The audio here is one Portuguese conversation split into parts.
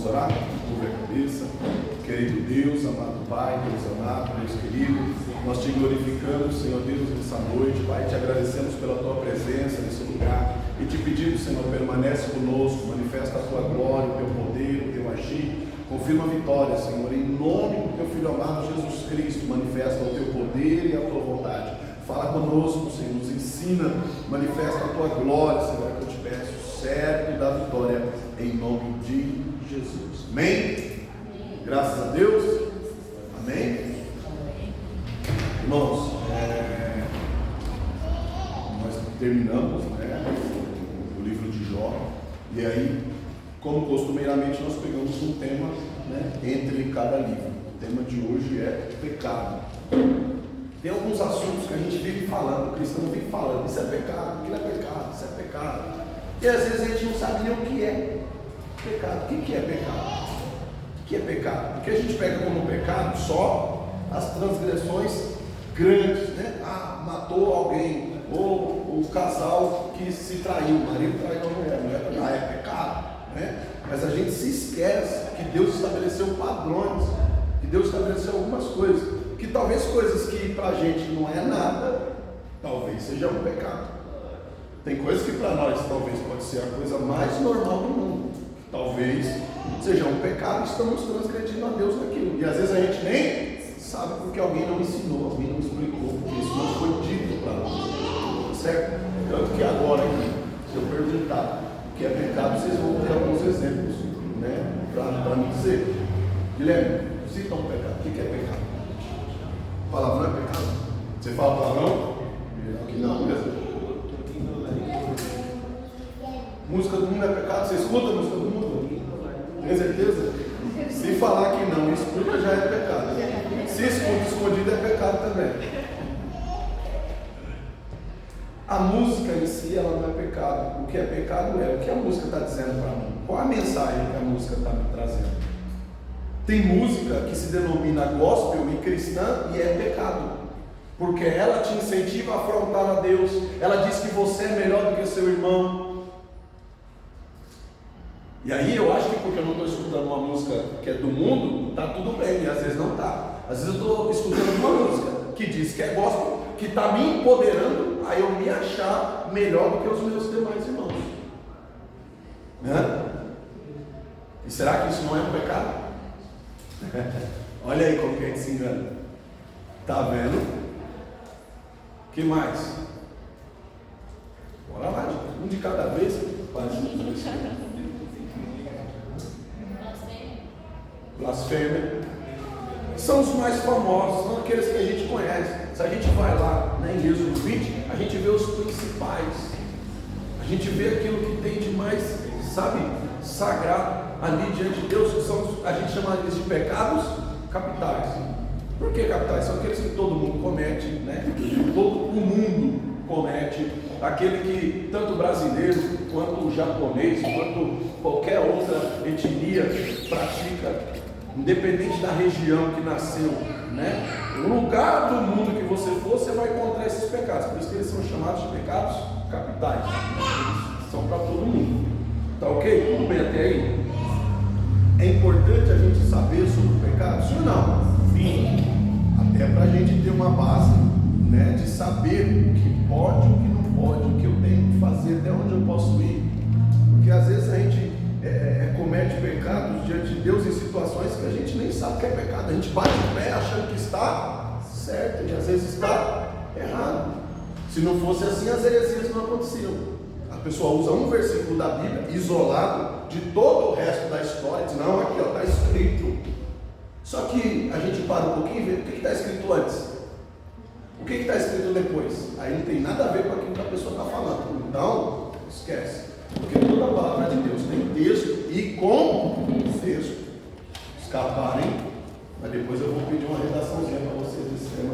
Vamos orar? Curva a cabeça. Querido Deus, amado Pai, Deus amado, Deus querido, nós te glorificamos, Senhor Deus, nessa noite, Pai, te agradecemos pela tua presença nesse lugar e te pedimos, Senhor, permanece conosco, manifesta a tua glória, o teu poder, o teu agir, confirma a vitória, Senhor, em nome do teu Filho amado Jesus Cristo, manifesta o teu poder e a tua vontade. Fala conosco, Senhor, nos ensina, manifesta a tua glória, Senhor, que eu te peço, certo da vitória, em nome de Jesus. Amém? Graças a Deus. Amém? Irmãos, nós terminamos o livro de Jó. E aí, como costumeiramente, nós pegamos um tema entre cada livro. O tema de hoje é pecado. Tem alguns assuntos que a gente vive falando, o cristão vive falando, isso é pecado, aquilo é pecado, isso é pecado. E às vezes a gente não sabe nem o que é pecado. O que é pecado? O que é pecado? Porque a gente pega como pecado só as transgressões grandes, né? Ah, matou alguém, ou o casal que se traiu, o marido traiu a mulher, é pecado, né? Mas a gente se esquece que Deus estabeleceu padrões, que Deus estabeleceu algumas coisas, que talvez coisas que pra gente não é nada, talvez seja um pecado. Tem coisas que para nós talvez pode ser a coisa mais normal do mundo, talvez seja um pecado, estamos transgredindo a Deus naquilo, e às vezes a gente nem sabe porque alguém não ensinou, alguém não explicou, porque isso não foi dito para nós, certo? Tanto que agora, se eu perguntar o que é pecado, vocês vão ter alguns exemplos, né, para me dizer. Guilherme, cita um pecado. O que é pecado? Palavrão é pecado? Você fala palavrão? Aqui não, mesmo. Música do mundo é pecado? Você escuta a música do mundo? Tem certeza? Se falar que não escuta, já é pecado. Se escuta escondido, é pecado também. A música em si, ela não é pecado. O que é pecado é o que a música está dizendo para mim. Qual a mensagem que a música está me trazendo? Tem música que se denomina gospel e cristã e é pecado. Porque ela te incentiva a afrontar a Deus. Ela diz que você é melhor do que seu irmão. E aí eu acho que porque eu não estou escutando uma música que é do mundo, está tudo bem, e às vezes não está. Às vezes eu estou escutando uma música que diz que é gospel, que está me empoderando a eu me achar melhor do que os meus demais irmãos. Né? E será que isso não é um pecado? Olha aí como que a gente se engana. Está vendo? O que mais? Bora lá, gente. Um de cada vez. Blasfêmia. São os mais famosos, são aqueles que a gente conhece. Se a gente vai lá, em Êxodo 20, a gente vê os principais. A gente vê aquilo que tem de mais, sagrado ali diante de Deus, que são, a gente chama eles de pecados capitais. Por que capitais? São aqueles que todo mundo comete, né? Todo o mundo comete. Aquele que tanto o brasileiro, quanto o japonês, quanto qualquer outra etnia pratica, independente da região que nasceu, né? No lugar do mundo que você for, você vai encontrar esses pecados. Por isso que eles são chamados de pecados capitais. Eles são para todo mundo. Tá ok? Tudo bem até aí? É importante a gente saber sobre o pecado? Sim ou não? Sim. Até para a gente ter uma base, né, de saber o que pode, o que não pode, o que eu tenho que fazer, até onde eu posso ir. Porque às vezes a gente comete pecados diante de Deus em situações que a gente nem sabe que é pecado. A gente bate o pé achando que está certo e às vezes está errado. Se não fosse assim, as heresias não aconteciam. A pessoa usa um versículo da Bíblia isolado de todo o resto da história e diz, não, aqui está escrito. Só que a gente para um pouquinho e vê o que está escrito antes. O que está escrito depois? Aí não tem nada a ver com aquilo que a pessoa está falando. Então, esquece. Porque toda a palavra de Deus tem texto e contexto. Escaparem, mas depois eu vou pedir uma redaçãozinha para vocês desse tema.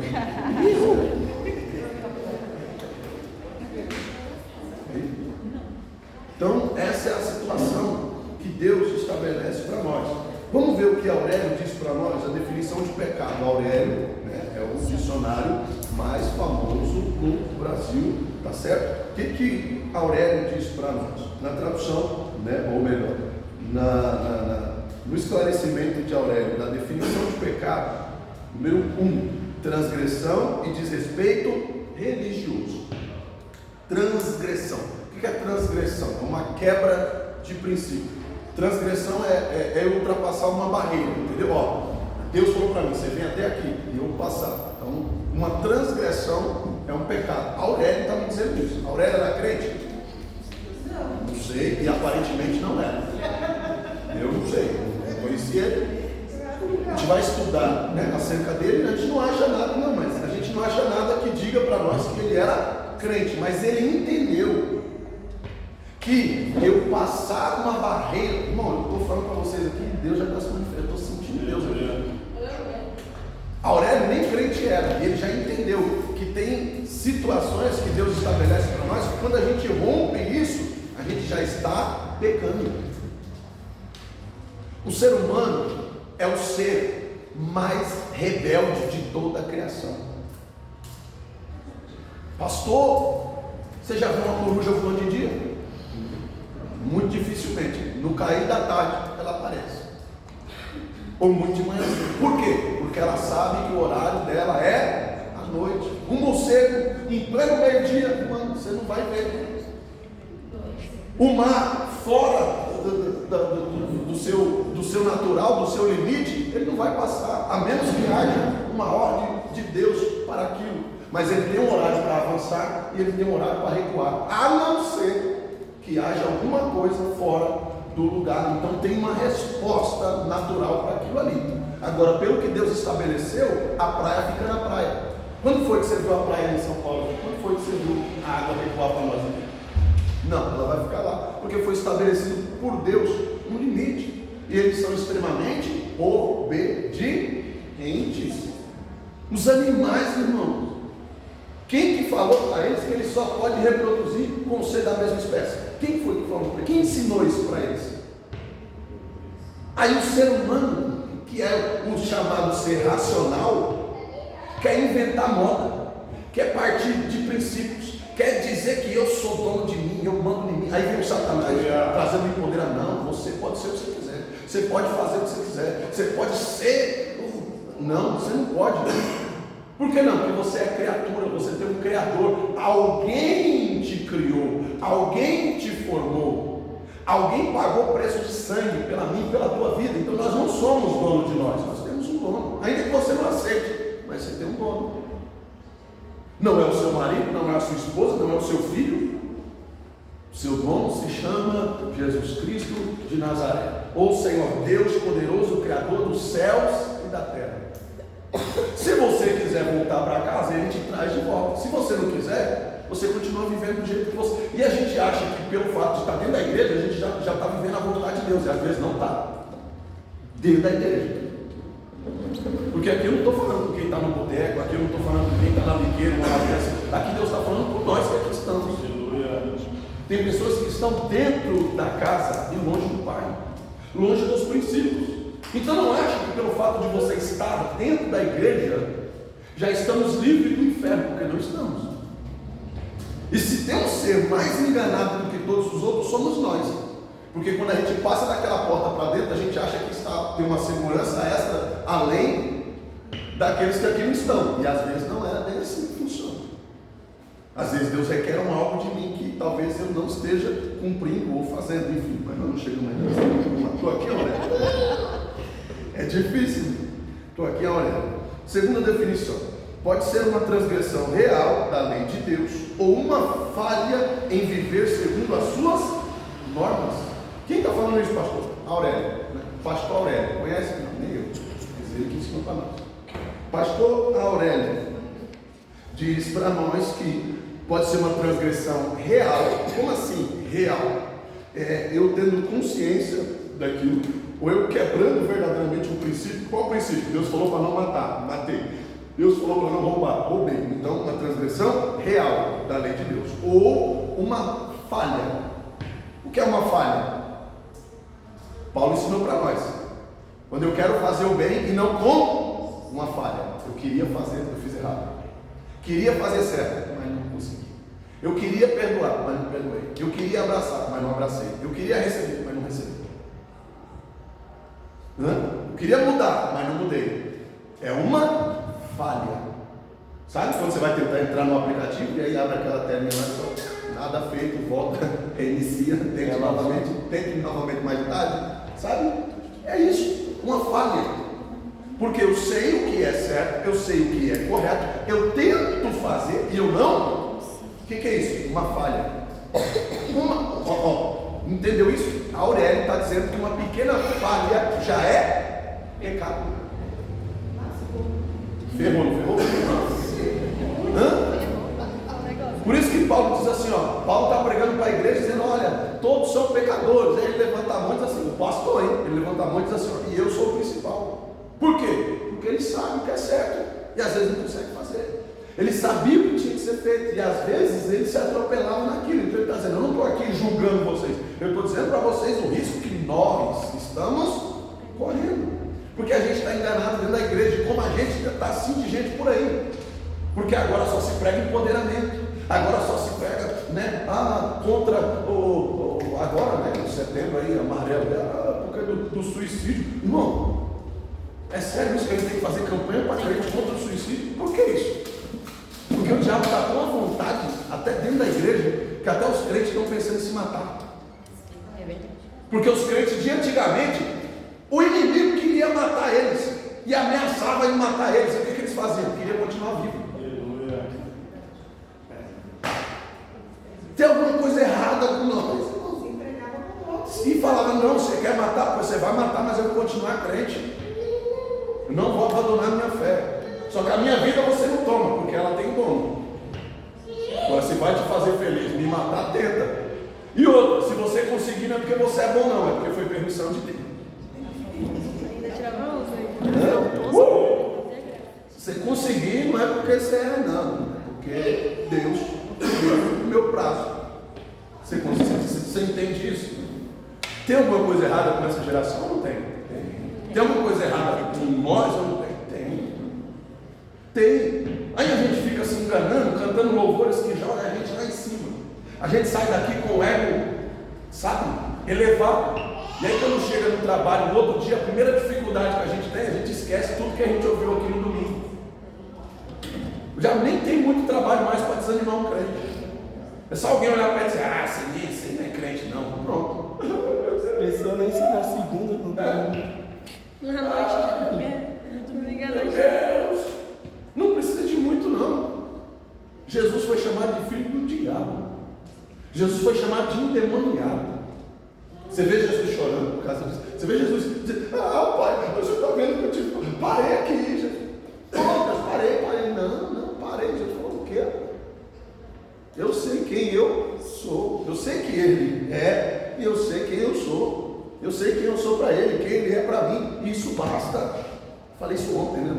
Então, essa é a situação que Deus estabelece para nós. Vamos ver o que Aurélio diz para nós, a definição de pecado. Aurélio, né, é o dicionário mais famoso no Brasil, tá certo? O que Aurélio diz para nós? Na tradução, né, ou melhor, no esclarecimento de Aurélio da definição de pecado, número 1, transgressão e desrespeito religioso. Transgressão. O que é transgressão? É uma quebra de princípio. Transgressão é ultrapassar uma barreira, entendeu? Ó, Deus falou para mim, você vem até aqui e eu vou passar. Então, uma transgressão é um pecado. A Aurélia está me dizendo isso. A Aurélia era crente? Não sei, e aparentemente não era. Eu não sei, eu conheci ele. A gente vai estudar, né, acerca dele, a gente não acha nada, não, mas a gente não acha nada que diga para nós que ele era crente, mas ele entendeu que eu passar uma barreira, irmão, eu estou falando para vocês aqui, Deus já está se manifestando, eu estou sentindo Deus aqui. Aurélio nem crente era, e ele já entendeu que tem situações que Deus estabelece para nós, que quando a gente rompe isso, a gente já está pecando. O ser humano é o ser mais rebelde de toda a criação. Pastor, você já viu uma coruja voando de dia? Muito dificilmente. No cair da tarde ela aparece. Ou muito de manhã. Por quê? Porque ela sabe que o horário dela é à noite. Um morcego em pleno meio-dia, mano, você não vai ver. O mar fora do seu natural, do seu limite, ele não vai passar, a menos que haja uma ordem de Deus para aquilo. Mas ele tem um horário para avançar e ele tem um horário para recuar, a não ser que haja alguma coisa fora do lugar. Então tem uma resposta natural para aquilo ali. Agora, pelo que Deus estabeleceu, a praia fica na praia. Quando foi que você viu a praia em São Paulo? Quando foi que você viu a água recuar para nós aqui? Não, ela vai ficar lá, porque foi estabelecido por Deus um limite, e eles são extremamente obedientes. Os animais, irmãos, quem que falou para eles que eles só podem reproduzir com ser da mesma espécie? Quem foi que falou para eles? Quem ensinou isso para eles? Aí o ser humano, que é o chamado ser racional, quer inventar moda, quer partir de princípios, quer dizer que eu sou dono de mim, eu mando em mim. Aí vem o Satanás trazendo empoderar. Não, você pode ser o que você quiser, você pode fazer o que você quiser, você pode ser. Não, você não pode. Por que não? Porque você é criatura, você tem um Criador. Alguém te criou, alguém te formou, alguém pagou o preço de sangue pela mim e pela tua vida. Então nós não somos dono de nós temos um dono, ainda que você não aceite, mas você tem um dono. Não é o seu marido, não é a sua esposa, não é o seu filho. O seu dono se chama Jesus Cristo de Nazaré, ou Senhor Deus poderoso, Criador dos céus e da terra. Se você quiser voltar para casa, ele te traz de volta. Se você não quiser, você continua vivendo do jeito que você. E a gente acha que pelo fato de estar dentro da igreja, a gente já está vivendo a vontade de Deus, e às vezes não está dentro da igreja. Porque aqui eu não estou falando com quem está no boteco, aqui eu não estou falando com quem está na biqueira, aqui Deus está falando com nós que aqui estamos. Tem pessoas que estão dentro da casa e longe do Pai, longe dos princípios. Então não ache que pelo fato de você estar dentro da igreja, já estamos livres do inferno, porque não estamos. E se tem um ser mais enganado do que todos os outros, somos nós. Porque quando a gente passa daquela porta para dentro, a gente acha que tem uma segurança extra, além daqueles que aqui não estão. E às vezes não é bem assim que funciona. Às vezes Deus requer algo de mim que talvez eu não esteja cumprindo ou fazendo, enfim, mas nós não chegamos ainda. Estou aqui, olha. É difícil. Estou aqui, olha. Segunda definição: pode ser uma transgressão real da lei de Deus ou uma falha em viver segundo as suas normas. Quem está falando isso, pastor? Aurélio, né? Pastor Aurélio, conhece? Não, nem eu. Mas ele que ensinou para nós. Pastor Aurélio diz para nós que pode ser uma transgressão real. Como assim real? Eu tendo consciência daquilo, ou eu quebrando verdadeiramente um princípio. Qual o princípio? Deus falou para não matar, matei. Deus falou para não roubar, roubei. Então, uma transgressão real da lei de Deus. Ou uma falha. O que é uma falha? Paulo ensinou para nós. Quando eu quero fazer o bem e não com uma falha. Eu queria fazer, eu fiz errado. Queria fazer certo, mas não consegui. Eu queria perdoar, mas não perdoei. Eu queria abraçar, mas não abracei. Eu queria receber, mas não recebi. Eu queria mudar, mas não mudei. É uma falha. Sabe quando você vai tentar entrar no aplicativo e aí abre aquela telinha lá, só nada feito, volta, reinicia, tente novamente mais tarde? Sabe? É isso, uma falha. Porque eu sei o que é certo, eu sei o que é correto, eu tento fazer e eu não. O que é isso? Uma falha. Entendeu isso? A Aurélia está dizendo que uma pequena falha já é pecado. Ferrou, não ferrou? Por isso que Paulo diz assim, Paulo está pregando para a igreja dizendo, olha, todos são pecadores. Aí ele levanta a mão e diz assim, o pastor, hein? Ele levanta a mão e diz assim, e eu sou o principal. Por quê? Porque ele sabe o que é certo e às vezes não consegue fazer. Ele sabia o que tinha que ser feito e às vezes ele se atropelava naquilo. Então ele está dizendo, eu não estou aqui julgando vocês, eu estou dizendo para vocês o risco que nós estamos correndo. Porque a gente está enganado dentro da igreja, como a gente está assim de gente por aí. Porque agora só se prega empoderamento, agora só se prega, né, contra agora, né, no setembro aí, amarelo, por causa do suicídio. Irmão, é sério isso que a gente tem que fazer campanha para crente contra o suicídio? Por que isso? Porque o diabo está com a vontade, até dentro da igreja, que até os crentes estão pensando em se matar. Porque os crentes de antigamente, o inimigo queria matar eles e ameaçava em matar eles. O que eles faziam? Queria continuar vivo. Tem alguma coisa errada com nós? E falava, não, você quer matar? Você vai matar, mas eu vou continuar crente. Eu não vou abandonar minha fé. Só que a minha vida você não toma, porque ela tem dono. Agora, se vai te fazer feliz, me matar, tenta. E outra, se você conseguir, não é porque você é bom, não, é porque foi permissão de Deus. Ainda tirava uns, Se você conseguir, não é porque você é, não. É porque Deus deu o meu prazo. Você entende isso? Tem alguma coisa errada com essa geração? Não tem. Tem alguma coisa errada com nós? Ou não tem? Tem. Aí a gente fica se enganando, cantando louvores que jogam a gente lá em cima. A gente sai daqui com o ego, sabe, elevado. E aí quando chega no trabalho, no outro dia, a primeira dificuldade que a gente esquece tudo que a gente ouviu aqui no domingo. Já nem tem muito trabalho mais para desanimar um crente. É só alguém olhar para ele e dizer, você não é crente não. Pronto. Pensou nem se na segunda não na noite, domingo à noite. Deus, não precisa de muito não. Jesus foi chamado de filho do diabo. Jesus foi chamado de endemoniado. Você vê Jesus chorando por causa disso. Você vê Jesus dizendo, pai, você está vendo que eu parei aqui, Jesus. Parei. Não, parei. Jesus falou, o quê? Eu sei quem eu sou. Eu sei que ele é e eu sei quem eu sou. Eu sei quem eu sou para ele, quem ele é para mim. E isso basta. Falei isso ontem, né?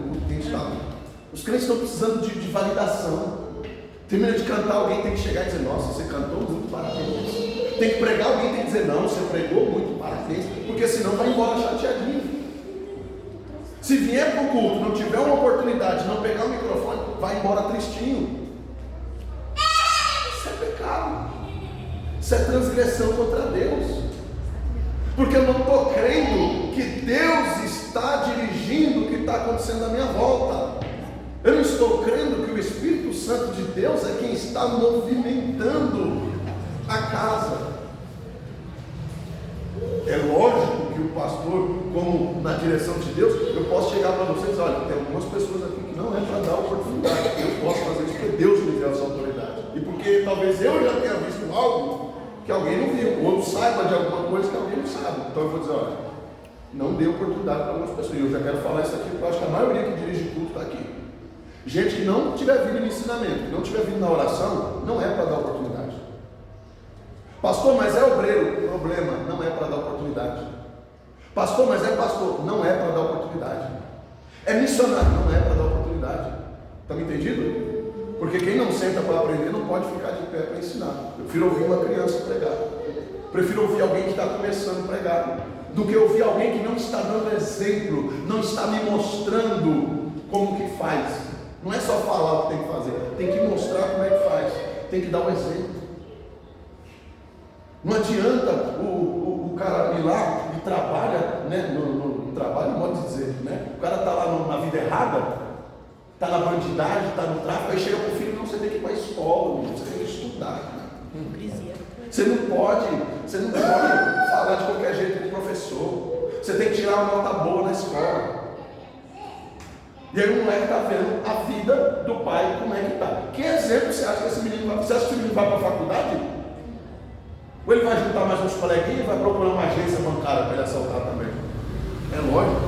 Os crentes estão precisando de validação. Termina de cantar, alguém tem que chegar e dizer, nossa, você cantou muito, parabéns. Tem que pregar, alguém tem que dizer, não, você pregou muito, parabéns. Porque senão vai embora chateadinho. Se vier para o culto, não tiver uma oportunidade, não pegar o microfone, vai embora tristinho. Isso é pecado. Isso é transgressão contra Deus. Porque eu não estou crendo que Deus está dirigindo o que está acontecendo à minha volta. Eu não estou crendo que o Espírito Santo de Deus é quem está movimentando a casa. É lógico que o pastor, como na direção de Deus, eu posso chegar para vocês, olha, tem algumas pessoas aqui que não é para dar oportunidade. Eu posso fazer isso porque Deus me deu essa autoridade. E porque talvez eu já tenha visto algo que alguém não viu, ou outro saiba de alguma coisa que alguém não sabe. Então eu vou dizer, olha, não dê oportunidade para algumas pessoas. E eu já quero falar isso aqui, porque eu acho que a maioria que dirige culto está aqui. Gente que não tiver vindo no ensinamento, que não tiver vindo na oração, não é para dar oportunidade. Pastor, mas é obreiro. Problema, não é para dar oportunidade. Pastor, mas é pastor. Não é para dar oportunidade. É missionário, não é para dar oportunidade. Está me entendido? Porque quem não senta para aprender não pode ficar de pé para ensinar. Eu prefiro ouvir uma criança pregar. Prefiro ouvir alguém que está começando a pregar, do que ouvir alguém que não está dando exemplo, não está me mostrando como que faz. Não é só falar o que tem que fazer, tem que mostrar como é que faz, tem que dar um exemplo. Não adianta o cara ir lá e trabalha, né, no trabalho cara está lá na vida errada, está na bandidagem, está no tráfico, aí chega para o filho, não, você tem que ir para a escola, você tem que estudar. Você não pode falar de qualquer jeito com o professor. Você tem que tirar uma nota boa na escola. E aí o moleque está vendo a vida do pai, como é que está. Que exemplo você acha que esse menino vai? Você acha que esse menino vai para a faculdade? Ou ele vai juntar mais uns coleguinhas e vai procurar uma agência bancária para ele assaltar também? É lógico.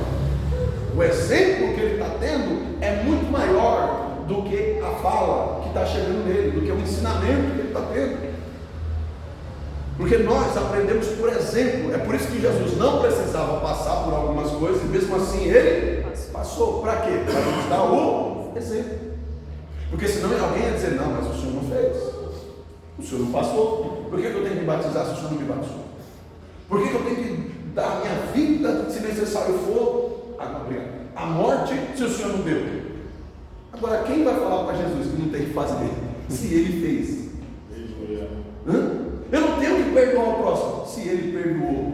O exemplo que ele está tendo é muito maior do que a fala que está chegando nele, do que o ensinamento que ele está tendo. Porque nós aprendemos por exemplo. É por isso que Jesus não precisava passar por algumas coisas, e mesmo assim ele passou. Para quê? Para nos dar o exemplo. Porque senão alguém ia dizer, não, mas o senhor não fez, o senhor não passou. Por que eu tenho que me batizar se o senhor não me batizou? Por que eu tenho que dar a minha vida, se necessário for, a morte, se o senhor não deu? Agora, quem vai falar para Jesus que não tem que fazer, se ele fez? Eu não tenho que perdoar o próximo, se ele perdoou.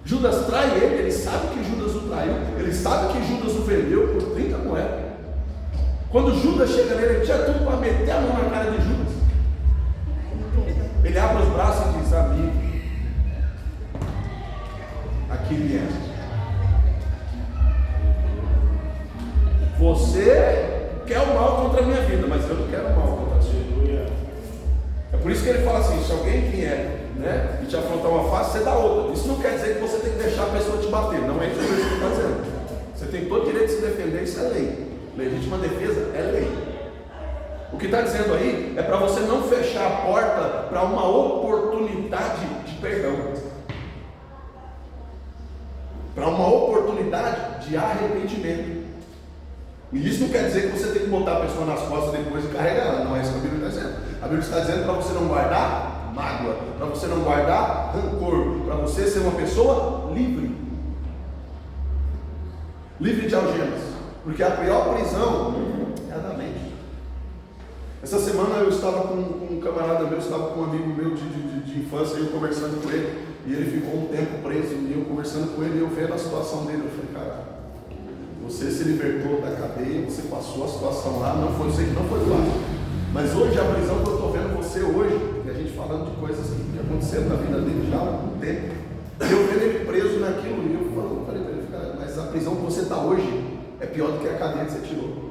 Judas trai ele sabe que Judas o traiu, ele sabe que Judas o vendeu por 30 moedas. Quando Judas chega nele, ele tinha tudo para meter a mão na cara de Judas. Ele abre os braços e diz, amigo, aqui vieste. Você quer o mal contra a minha vida, mas eu não quero o mal contra a sua. É por isso que ele fala assim, se alguém vier, né, e te afrontar uma face, você dá outra. Isso não quer dizer que você tem que deixar a pessoa te bater, não é isso que ele está dizendo. Você tem todo o direito de se defender, isso é lei. Legítima defesa é lei. O que está dizendo aí é para você não fechar a porta para uma oportunidade de perdão, para uma oportunidade de arrependimento. E isso não quer dizer que você tem que botar a pessoa nas costas depois e carregar ela, não é isso que a Bíblia está dizendo. A Bíblia está dizendo para você não guardar mágoa, para você não guardar rancor, para você ser uma pessoa livre, livre de algemas, porque a pior prisão é a da mente. Essa semana eu estava com um camarada meu, estava com um amigo meu de infância, eu conversando com ele, e ele ficou um tempo preso, e eu conversando com ele, e eu vendo a situação dele, eu falei, cara, você se libertou da cadeia, você passou a situação lá, não foi, eu sei que não foi fácil, mas hoje a prisão que eu estou vendo você hoje, e a gente falando de coisas que aconteceram na vida dele já há algum tempo, e eu vendo ele preso naquilo, e eu falei para ele, cara, mas a prisão que você está hoje é pior do que a cadeia que você tirou.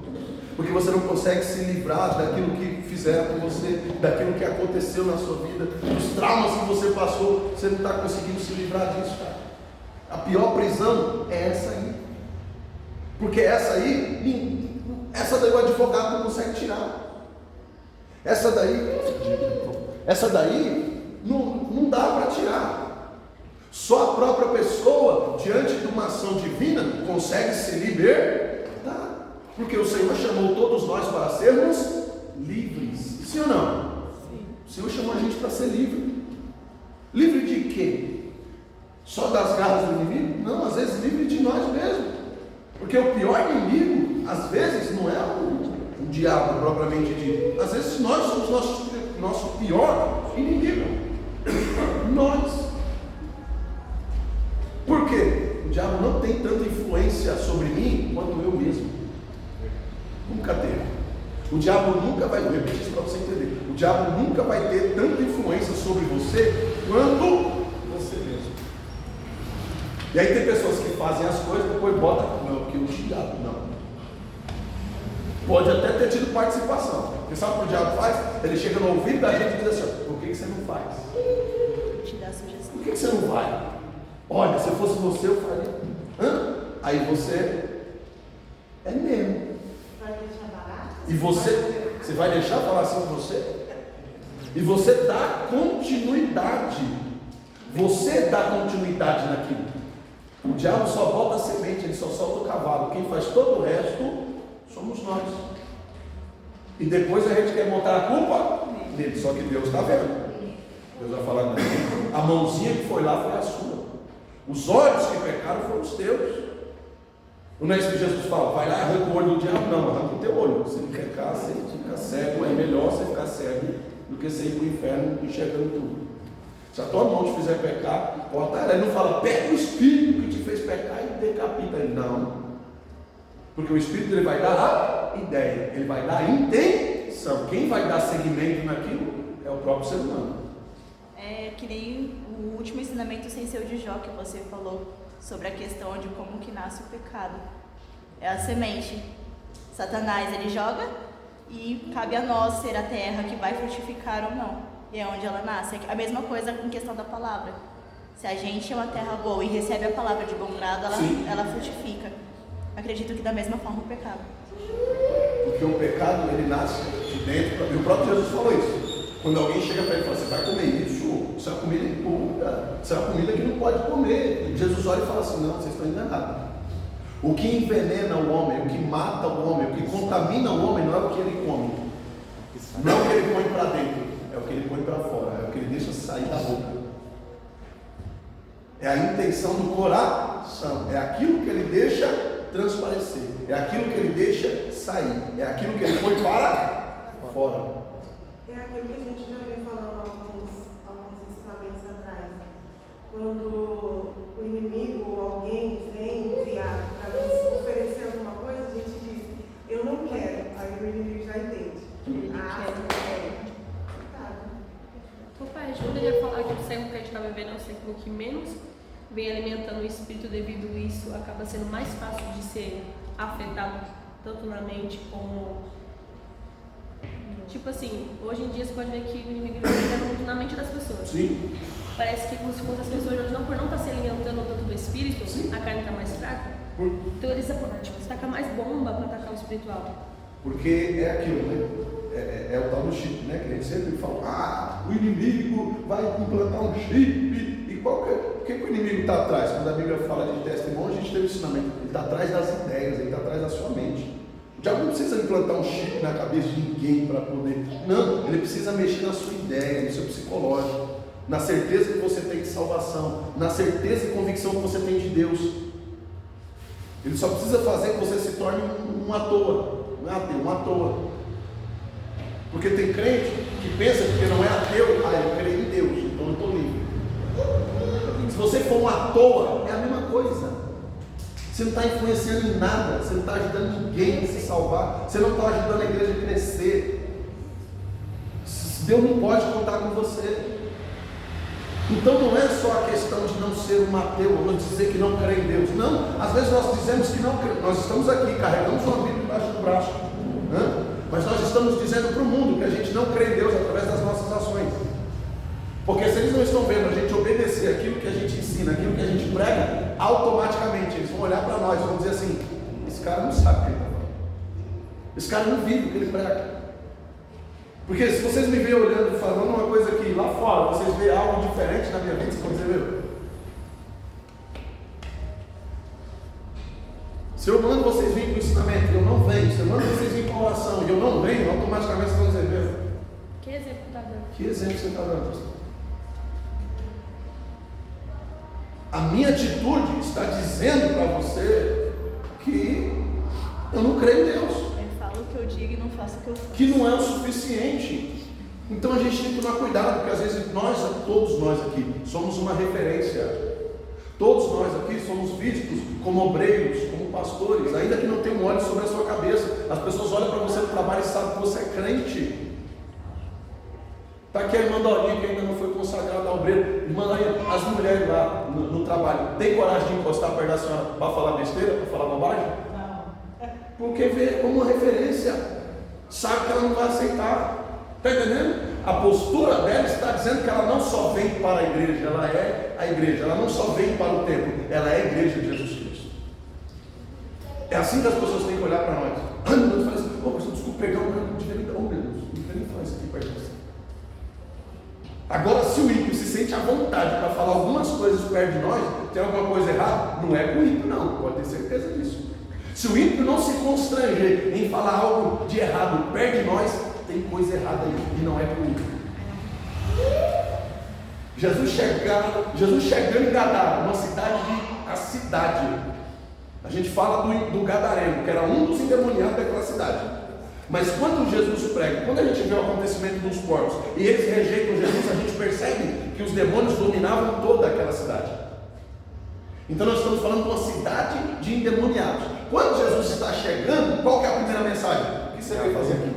Porque você não consegue se livrar daquilo que fizeram com você, daquilo que aconteceu na sua vida, dos traumas que você passou, você não está conseguindo se livrar disso, cara. A pior prisão é essa aí. Porque essa daí o advogado não consegue tirar. Essa daí não dá para tirar. Só a própria pessoa, diante de uma ação divina, consegue se libertar. Porque o Senhor chamou todos nós para sermos livres. Sim ou não? Sim. O Senhor chamou a gente para ser livre. Livre de quê? Só das garras do inimigo? Não, às vezes livre de nós mesmos. Porque o pior inimigo, às vezes, não é o diabo propriamente dito. Às vezes nós somos nosso pior inimigo. Nós. Por quê? O diabo não tem tanta influência sobre mim quanto eu mesmo. Nunca teve. O diabo nunca vai, repetir isso para você entender. O diabo nunca vai ter tanta influência sobre você quanto você mesmo. E aí tem pessoas que fazem as coisas e depois botam, não, que o diabo não. Pode até ter tido participação. Porque sabe o que o diabo faz? Ele chega no ouvido da gente e diz assim, por que você não faz? Te dá sugestão. Por que você não vai? Olha, se eu fosse você, eu faria. Aí você é mesmo. E você vai deixar falar assim com você? E você dá continuidade. Você dá continuidade naquilo. O diabo só bota a semente, ele só solta o cavalo. Quem faz todo o resto somos nós. E depois a gente quer botar a culpa nele. Só que Deus está vendo. Deus vai falar, não. A mãozinha que foi lá foi a sua. Os olhos que pecaram foram os teus. Não é isso que Jesus fala, vai lá e arranca o olho do diabo, não, arranca o teu olho. Se ele pecar, você fica cego, é melhor você ficar cego do que você ir para o inferno enxergando tudo. Se a tua mão te fizer pecar, corta ela. Ele não fala, pega o espírito que te fez pecar e decapita ele. Não. Porque o Espírito ele vai dar a ideia, ele vai dar a intenção. Quem vai dar seguimento naquilo é o próprio ser humano. É que nem o último ensinamento sem ser o de Jó que você falou sobre a questão de como que nasce o pecado. É a semente. Satanás ele joga e cabe a nós ser a terra que vai frutificar ou não. E é onde ela nasce. A mesma coisa com questão da palavra. Se a gente é uma terra boa e recebe a palavra de bom grado, ela frutifica. Acredito que da mesma forma o pecado. Porque o pecado ele nasce de dentro. E o próprio Jesus falou isso. Quando alguém chega para ele e fala, você vai comer isso é uma comida impura, isso é uma comida que não pode comer. Jesus olha e fala assim, não, vocês estão enganados. O que envenena o homem, o que mata o homem, o que contamina o homem não é o que ele come, não é o que ele põe para dentro, é o que ele põe para fora, é o que ele deixa sair da boca. É a intenção do coração, é aquilo que ele deixa transparecer, é aquilo que ele deixa sair, é aquilo que ele põe para fora. É aquilo que a gente já vem falando alguns ensinamentos atrás. Quando o inimigo ou alguém vem enviar para nos oferecer alguma coisa, a gente diz, eu não quero. Aí o inimigo já entende. Eu quero. O pai ajuda ele a falar que o século que a gente está vivendo é o século que menos vem alimentando o espírito, devido a isso acaba sendo mais fácil de ser afetado tanto na mente como... Tipo assim, hoje em dia você pode ver que o inimigo está muito na mente das pessoas. Sim. Parece que como se fosse as pessoas hoje, não por não estar se alimentando tanto do espírito, sim, a carne está mais fraca. Então eles tacam mais bomba para atacar o espiritual. Porque é aquilo, né? É o tal do chip, né? Que a gente sempre fala, o inimigo vai implantar um chip. E por que o inimigo está atrás? Quando a Bíblia fala de testemunho, a gente tem o ensinamento. Ele está atrás das ideias, ele está atrás da sua mente. O diabo não precisa implantar um chip na cabeça de ninguém para poder. Não, ele precisa mexer na sua ideia, no seu psicológico, na certeza que você tem de salvação, na certeza e convicção que você tem de Deus. Ele só precisa fazer que você se torne um à toa, não é ateu, um à toa. Porque tem crente que pensa que porque não é ateu, eu creio em Deus, então eu estou livre. Se você for um à toa, é a mesma coisa. Você não está influenciando em nada, você não está ajudando ninguém a se salvar, você não está ajudando a igreja a crescer. Deus não pode contar com você. Então não é só a questão de não ser um ateu, ou dizer que não crê em Deus. Não, às vezes nós dizemos que não crê. Nós estamos aqui, carregamos uma Bíblia embaixo do braço, mas nós estamos dizendo para o mundo que a gente não crê em Deus através das nossas ações. Porque se eles não estão vendo a gente obedecer aquilo que a gente ensina, aquilo que a gente prega, automaticamente eles vão olhar para nós e vão dizer assim, esse cara não sabe o que ele está falando. Esse cara não vive o que ele prega. Porque se vocês me veem olhando e falando uma coisa aqui lá fora, vocês veem algo diferente na minha vida, vocês vão dizer, meu. Se eu mando vocês virem para o ensinamento e eu não venho, se eu mando vocês virem para a oração e eu não venho, automaticamente vocês vão dizer, meu. Que exemplo está dando? Que exemplo você está dando? A minha atitude está dizendo para você que eu não creio em Deus. Eu falo o que eu digo e não faço o que eu faço. Que não é o suficiente. Então a gente tem que tomar cuidado, porque às vezes todos nós aqui, somos uma referência. Todos nós aqui somos vistos como obreiros, como pastores, ainda que não tenham um óleo sobre a sua cabeça. As pessoas olham para você no trabalho e sabem que você é crente. Está aqui a irmã Dorinha, que ainda não foi consagrada a obreiro. Irmã Dorinha, as mulheres lá no trabalho, tem coragem de encostar perto da senhora para falar besteira, para falar bobagem? Não. Porque vê como uma referência, sabe que ela não vai aceitar. Está entendendo? A postura dela está dizendo que ela não só vem para a igreja, ela é a igreja. Ela não só vem para o templo, ela é a igreja de Jesus Cristo. É assim que as pessoas têm que olhar para nós. Ai meu Deus, faz assim, pastor, desculpa pegar um branco diferente. Oh meu Deus, não quero nem falar isso aqui perto de você. Agora, se o ímpio se sente à vontade para falar algumas coisas perto de nós, tem alguma coisa errada? Não é com o ímpio, não, pode ter certeza disso. Se o ímpio não se constranger em falar algo de errado perto de nós, tem coisa errada aí, e não é com o ímpio. Jesus chegando em Gadara, uma cidade a cidade. A gente fala do Gadareno, que era um dos endemoniados daquela cidade. Mas quando Jesus prega, quando a gente vê o acontecimento dos porcos e eles rejeitam Jesus, a gente percebe que os demônios dominavam toda aquela cidade. Então nós estamos falando de uma cidade de endemoniados. Quando Jesus está chegando, qual que é a primeira mensagem? O que você veio fazer aqui?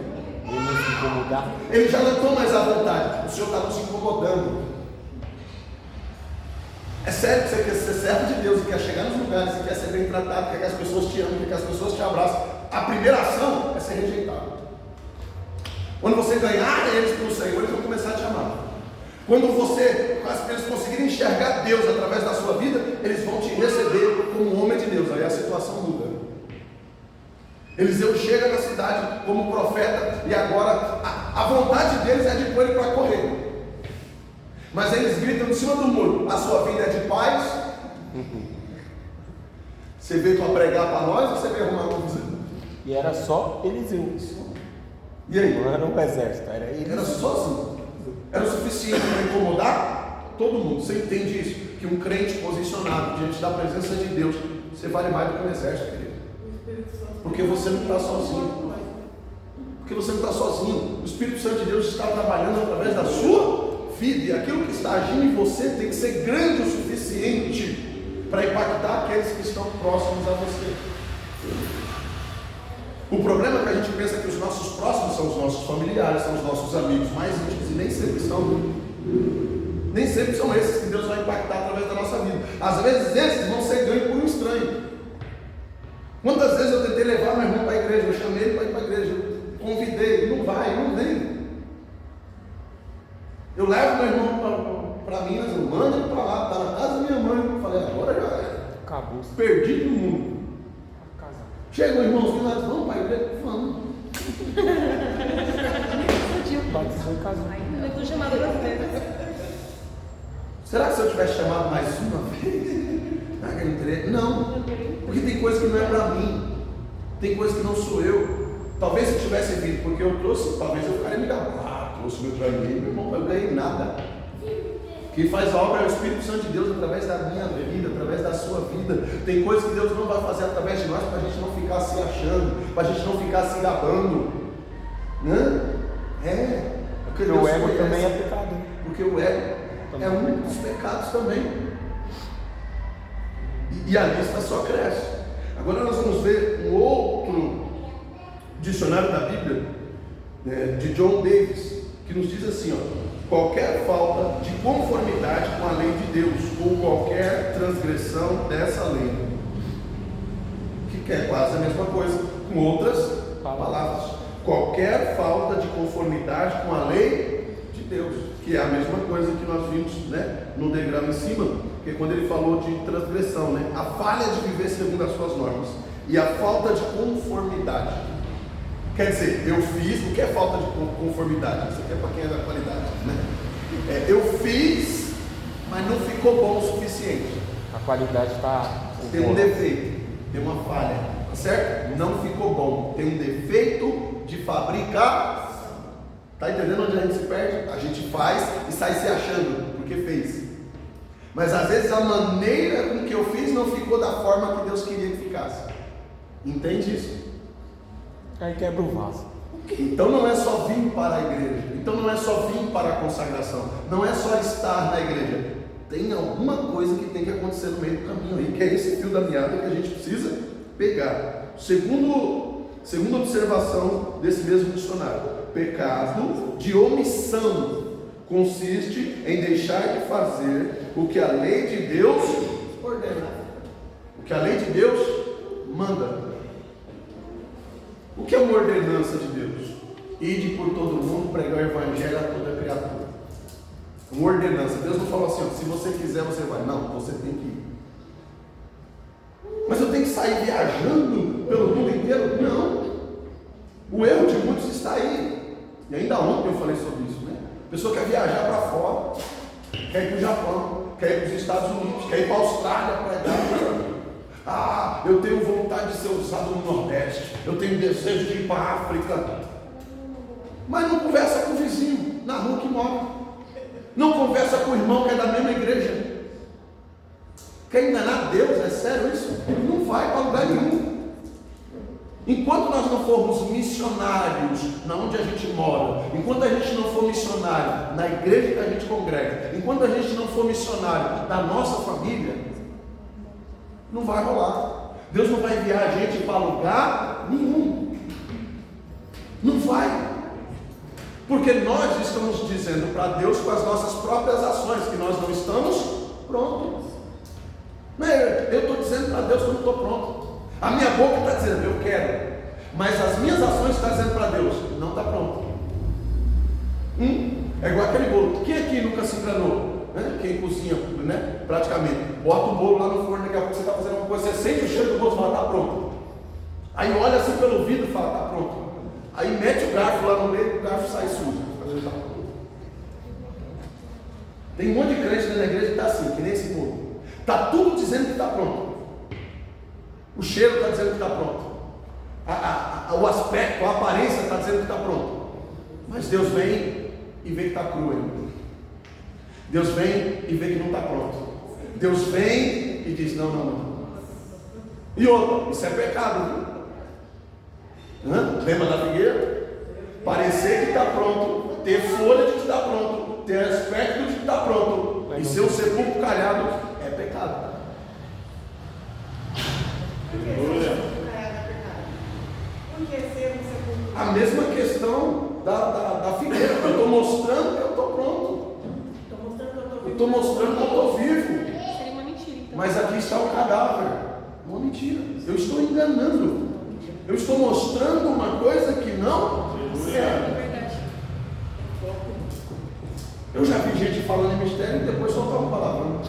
Ele não se incomodar. Ele já não estão mais à vontade. O Senhor está nos incomodando. É sério que você quer ser servo de Deus e quer chegar nos lugares e quer ser bem tratado, quer que as pessoas te amem, quer que as pessoas te abracem. A primeira ação é ser rejeitado. Quando você ganhar eles para o Senhor, eles vão começar a te amar. Quando eles conseguirem enxergar Deus através da sua vida, eles vão te receber como um homem de Deus. Aí a situação muda. Eliseu chega na cidade como profeta e agora a vontade deles é de pôr ele para correr. Mas eles gritam de cima do muro: a sua vida é de paz. Você veio para pregar para nós ou você veio arrumar confusão? E era só Eliseu. E aí? Não era um exército, era ele. Era só assim. Era o suficiente para incomodar todo mundo. Você entende isso? Que um crente posicionado diante da presença de Deus, você vale mais do que um exército, querido. Porque você não está sozinho. Porque você não está sozinho. O Espírito Santo de Deus está trabalhando através da sua vida. E aquilo que está agindo em você tem que ser grande o suficiente para impactar aqueles que estão próximos a você. O problema é que a gente pensa que os nossos próximos são os nossos familiares, são os nossos amigos mais íntimos, e nem sempre são. Nem sempre são esses que Deus vai impactar através da nossa vida. Às vezes esses vão ser ganhos por um estranho. Quantas vezes eu tentei levar meu irmão para a igreja, eu chamei ele para ir para a igreja, eu convidei, ele não vai, não vem. Eu levo meu irmão para Minas, eu mando ele para lá, está na casa da minha mãe. Eu falei, agora já é. Acabou. Perdido no mundo. Chega o irmãozinho lá, vamos para a igreja? Vamos. Batizou e casou. Eu fui chamada para ver. Será que se eu tivesse chamado mais uma vez? Não, porque tem coisa que não é para mim, tem coisa que não sou eu. Talvez se eu tivesse vindo, porque eu trouxe, talvez eu ficaria me gabando. Trouxe meu trabalho, meu irmão, eu ganhei nada. Quem faz a obra é o Espírito Santo de Deus através da minha vida, através da sua vida. Tem coisas que Deus não vai fazer através de nós para a gente não ficar se achando, para a gente não ficar se gabando. Porque Deus o ego conhece. Também é pecado. Né? Porque o ego é um dos pecados também. E a lista só cresce. Agora nós vamos ver um outro dicionário da Bíblia, de John Davis, que nos diz assim, ó: qualquer falta de conformidade com a lei de Deus ou qualquer transgressão dessa lei, que é quase a mesma coisa, com outras palavras. Qualquer falta de conformidade com a lei de Deus, que é a mesma coisa que nós vimos, no degrau em cima, que é quando ele falou de transgressão, a falha de viver segundo as suas normas e a falta de conformidade. Quer dizer, eu fiz, o que é falta de conformidade? Isso aqui é para quem é da qualidade, eu fiz, mas não ficou bom o suficiente. A qualidade está... Tem um defeito, tem uma falha, tá certo? Não ficou bom, tem um defeito de fabricação. Está entendendo onde a gente se perde? A gente faz e sai se achando, porque fez. Mas às vezes a maneira com que eu fiz não ficou da forma que Deus queria que ficasse. Entende isso? Aí quebra o vaso. Então não é só vir para a igreja, então não é só vir para a consagração, não é só estar na igreja. Tem alguma coisa que tem que acontecer no meio do caminho aí, que é esse fio da meada que a gente precisa pegar. Segunda observação desse mesmo dicionário: pecado de omissão consiste em deixar de fazer o que a lei de Deus ordena, o que a lei de Deus manda. O que é uma ordenança de Deus? Ide por todo mundo, pregar o evangelho a toda criatura. Uma ordenança. Deus não falou assim, ó, se você quiser você vai. Não, você tem que ir. Mas eu tenho que sair viajando pelo mundo inteiro? Não. O erro de muitos está aí. E ainda ontem eu falei sobre isso, A pessoa quer viajar para fora, quer ir para o Japão, quer ir para os Estados Unidos, quer ir para a Austrália pregar. Eu tenho vontade de ser usado no Nordeste, eu tenho desejo de ir para a África, mas não conversa com o vizinho na rua que mora, não conversa com o irmão que é da mesma igreja. Quer enganar Deus? É sério isso? Não vai para lugar nenhum. Enquanto nós não formos missionários na onde a gente mora, enquanto a gente não for missionário na igreja que a gente congrega, enquanto a gente não for missionário da nossa família, Não vai rolar. Deus não vai enviar a gente para lugar nenhum. Não vai. Porque nós estamos dizendo para Deus com as nossas próprias ações que nós não estamos prontos. Eu estou dizendo para Deus que eu não estou pronto. A minha boca está dizendo, eu quero. Mas as minhas ações estão dizendo para Deus, não está pronto. É igual aquele bolo. Quem aqui nunca se enganou? Quem cozinha, né? Praticamente. Bota o bolo lá no forno, daqui a pouco você está fazendo uma coisa, você sente o cheiro do bolo e fala, está pronto. Aí olha assim pelo vidro e fala, está pronto. Aí mete o garfo lá no meio e o garfo sai sujo. Tem um monte de crente na igreja que está assim, que nem esse bolo. Está tudo dizendo que está pronto. O cheiro está dizendo que está pronto. O aspecto, a aparência está dizendo que está pronto. Mas Deus vem e vê que está cru ainda. Deus vem e vê que não está pronto. Deus vem e diz, não. E outra, isso é pecado, viu? Lembra da figueira? Parecer que está pronto, ter folha de que está pronto, ter aspecto de que está pronto, e ser um sepulcro calhado é pecado. Por que ser pecado? Por que ser um sepulcro? A mesma questão da figueira. Eu estou mostrando que eu estou pronto. Estou mostrando que eu estou vivo. Seria uma mentira, então. Mas aqui está o cadáver. Uma mentira. Eu estou enganando. Eu estou mostrando uma coisa que não é. Verdade. Eu já vi gente falando em mistério e depois soltar um palavrão.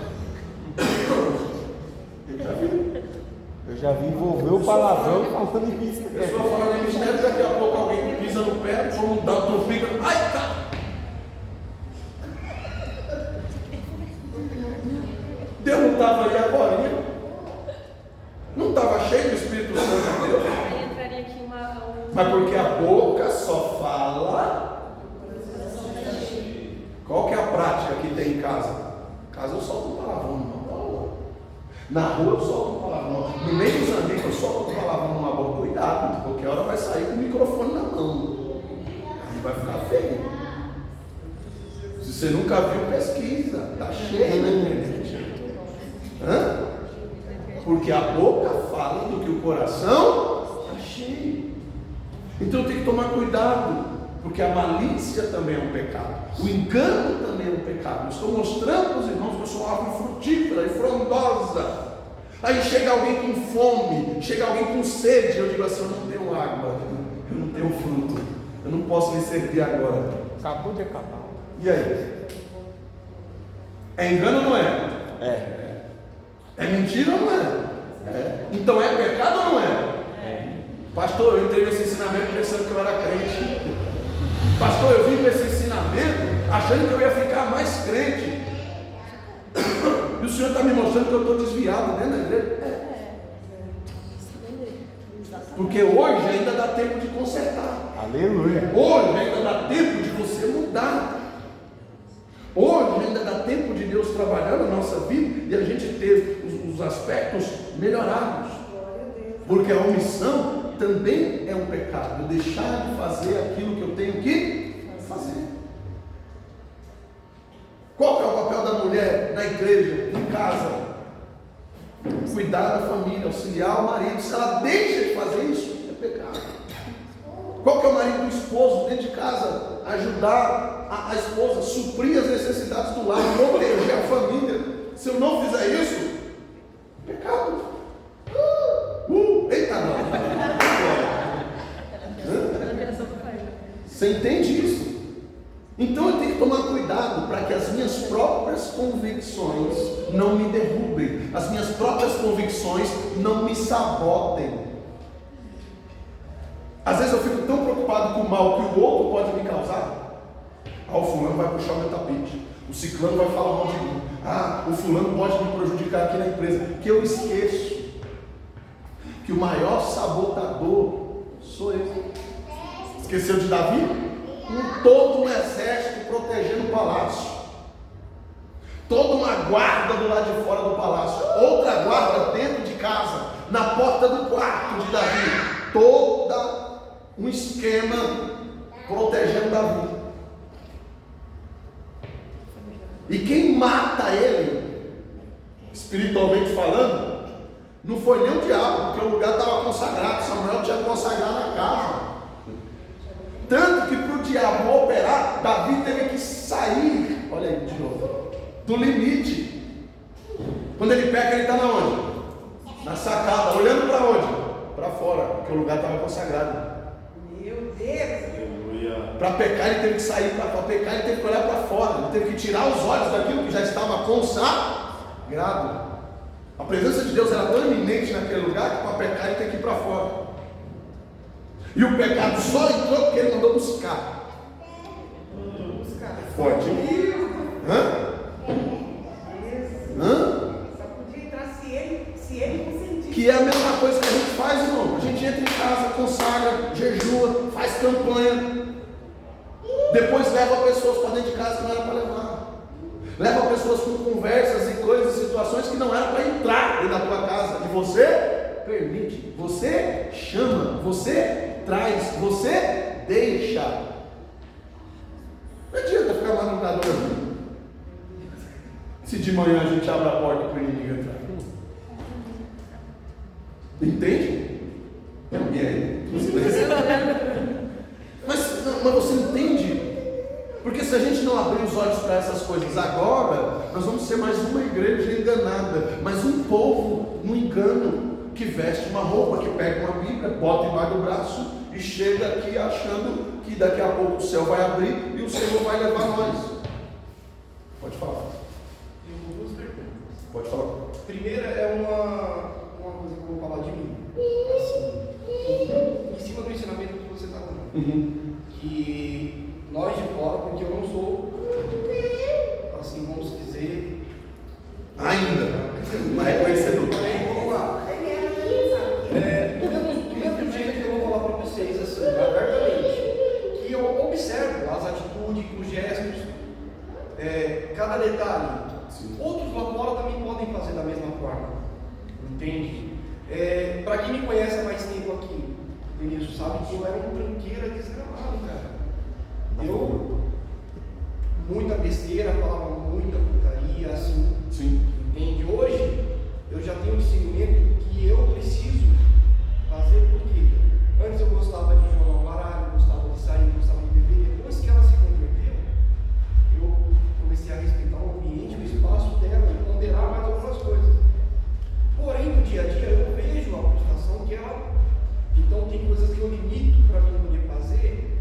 Eu já vi envolver o palavrão falando em isso. Pessoa falando em mistério, daqui a pouco alguém pisa no pé, como dá um fica. Ai, tá! Deus não estava ali agora, não estava cheio do Espírito Santo de Deus. Aí entraria aqui Mas porque a boca só fala. Qual que é a prática que tem em casa? Em casa eu solto um palavrão. Na rua eu solto um palavrão. No meio dos amigos eu solto um palavrão numa boca. Cuidado, qualquer hora vai sair com o microfone na mão. Aí vai ficar feio. Se você nunca viu, pesquisa. Está cheio na internet. Porque a boca fala do que o coração está cheio. Então tem que tomar cuidado, porque a malícia também é um pecado, o engano também é um pecado. Eu estou mostrando para os irmãos que eu sou uma árvore frutífera e frondosa. Aí chega alguém com fome, chega alguém com sede, eu digo assim, eu não tenho água, eu não tenho fruto, eu não posso lhe servir agora. Acabou de acabar. E aí? É engano ou não é? É mentira ou não é? Então é pecado ou não é? Pastor, eu entrei nesse ensinamento pensando que eu era crente. Pastor, eu vim com esse ensinamento achando que eu ia ficar mais crente. E o Senhor está me mostrando que eu estou desviado dentro da igreja. Porque hoje ainda dá tempo de consertar. Aleluia. Hoje ainda dá tempo de você mudar. Hoje ainda dá tempo de Deus trabalhar na nossa vida e a gente ter os aspectos melhorados. Porque a omissão também é um pecado. Eu deixar de fazer aquilo que eu tenho que fazer. Qual é o papel da mulher na igreja, em casa? Cuidar da família, auxiliar o marido. Se ela deixa de fazer isso, é pecado. Qual que é o marido do esposo dentro de casa? Ajudar a esposa, suprir as necessidades do lar, proteger a família. Se eu não fizer isso, pecado. Eita, não. Você entende isso? Então eu tenho que tomar cuidado para que as minhas próprias convicções não me derrubem, as minhas próprias convicções não me sabotem. Às vezes eu fico tão preocupado com o mal que o outro pode me causar. O fulano vai puxar o meu tapete, o ciclano vai falar mal de mim, o fulano pode me prejudicar aqui na empresa, que eu esqueço que o maior sabotador sou eu. Esqueceu de Davi? Todo um exército protegendo o palácio, toda uma guarda do lado de fora do palácio, outra guarda dentro de casa, na porta do quarto de Davi, toda um esquema protegendo Davi. E quem mata ele, espiritualmente falando, Não foi nem o diabo, porque o lugar estava consagrado. Samuel tinha consagrado a casa. Tanto que para o diabo operar, Davi teve que sair, olha aí de novo, do limite. Quando ele peca, ele está na onde? Na sacada, olhando para onde? Para fora, porque o lugar estava consagrado. Meu Deus! Para pecar, ele teve que sair para fora. Para pecar, ele teve que olhar para fora. Ele teve que tirar os olhos daquilo que já estava consagrado. A presença de Deus era tão iminente naquele lugar que para pecar, ele teve que ir para fora. E o pecado só entrou porque ele mandou buscar. Forte. Hã? Só podia entrar se ele consentisse. Que é a mesma coisa que a gente faz, irmão. A gente entra em casa, consagra, jejua, faz campanha. Depois leva pessoas para dentro de casa que não era para levar. Leva pessoas com conversas e coisas, situações que não eram para entrar dentro da tua casa. E você permite, você chama, você traz, você deixa. Não adianta ficar lá no lado orando. Se de manhã a gente abre a porta para o inimigo entrar. Entende? E aí? Mas você entende? Porque se a gente não abrir os olhos para essas coisas agora, nós vamos ser mais uma igreja enganada, mais um povo no engano, que veste uma roupa, que pega uma Bíblia, bota embaixo do braço e chega aqui achando que daqui a pouco o céu vai abrir e o Senhor vai levar nós. Pode falar. Eu vou duas perguntas. Pode falar. Primeira é uma coisa que eu vou falar de mim. Assim, em cima do ensinamento que você está dando. Que nós de fora, porque eu não sou, assim, vamos dizer, Ainda. Não é reconhecedor. Vamos lá. Do mesmo jeito que eu vou falar para vocês, assim, abertamente, que eu observo as atitudes, os gestos, cada detalhe. Sim. Outros lá fora também podem fazer da mesma forma. Entende? Para quem me conhece há mais tempo aqui, Denilson sabe que eu era um tranqueira desgramado, cara. Eu, muita besteira, falava muita putaria, assim. Sim. Entende? Hoje, eu já tenho um discernimento que eu preciso fazer, porque antes eu gostava de jogar um baralho, gostava de sair, gostava de beber. Depois que ela se converteu, eu comecei a respeitar o ambiente, o espaço dela e ponderar mais algumas coisas. Porém, no dia a dia, eu vejo a frustração que ela. Então, tem coisas que eu limito para mim poder fazer,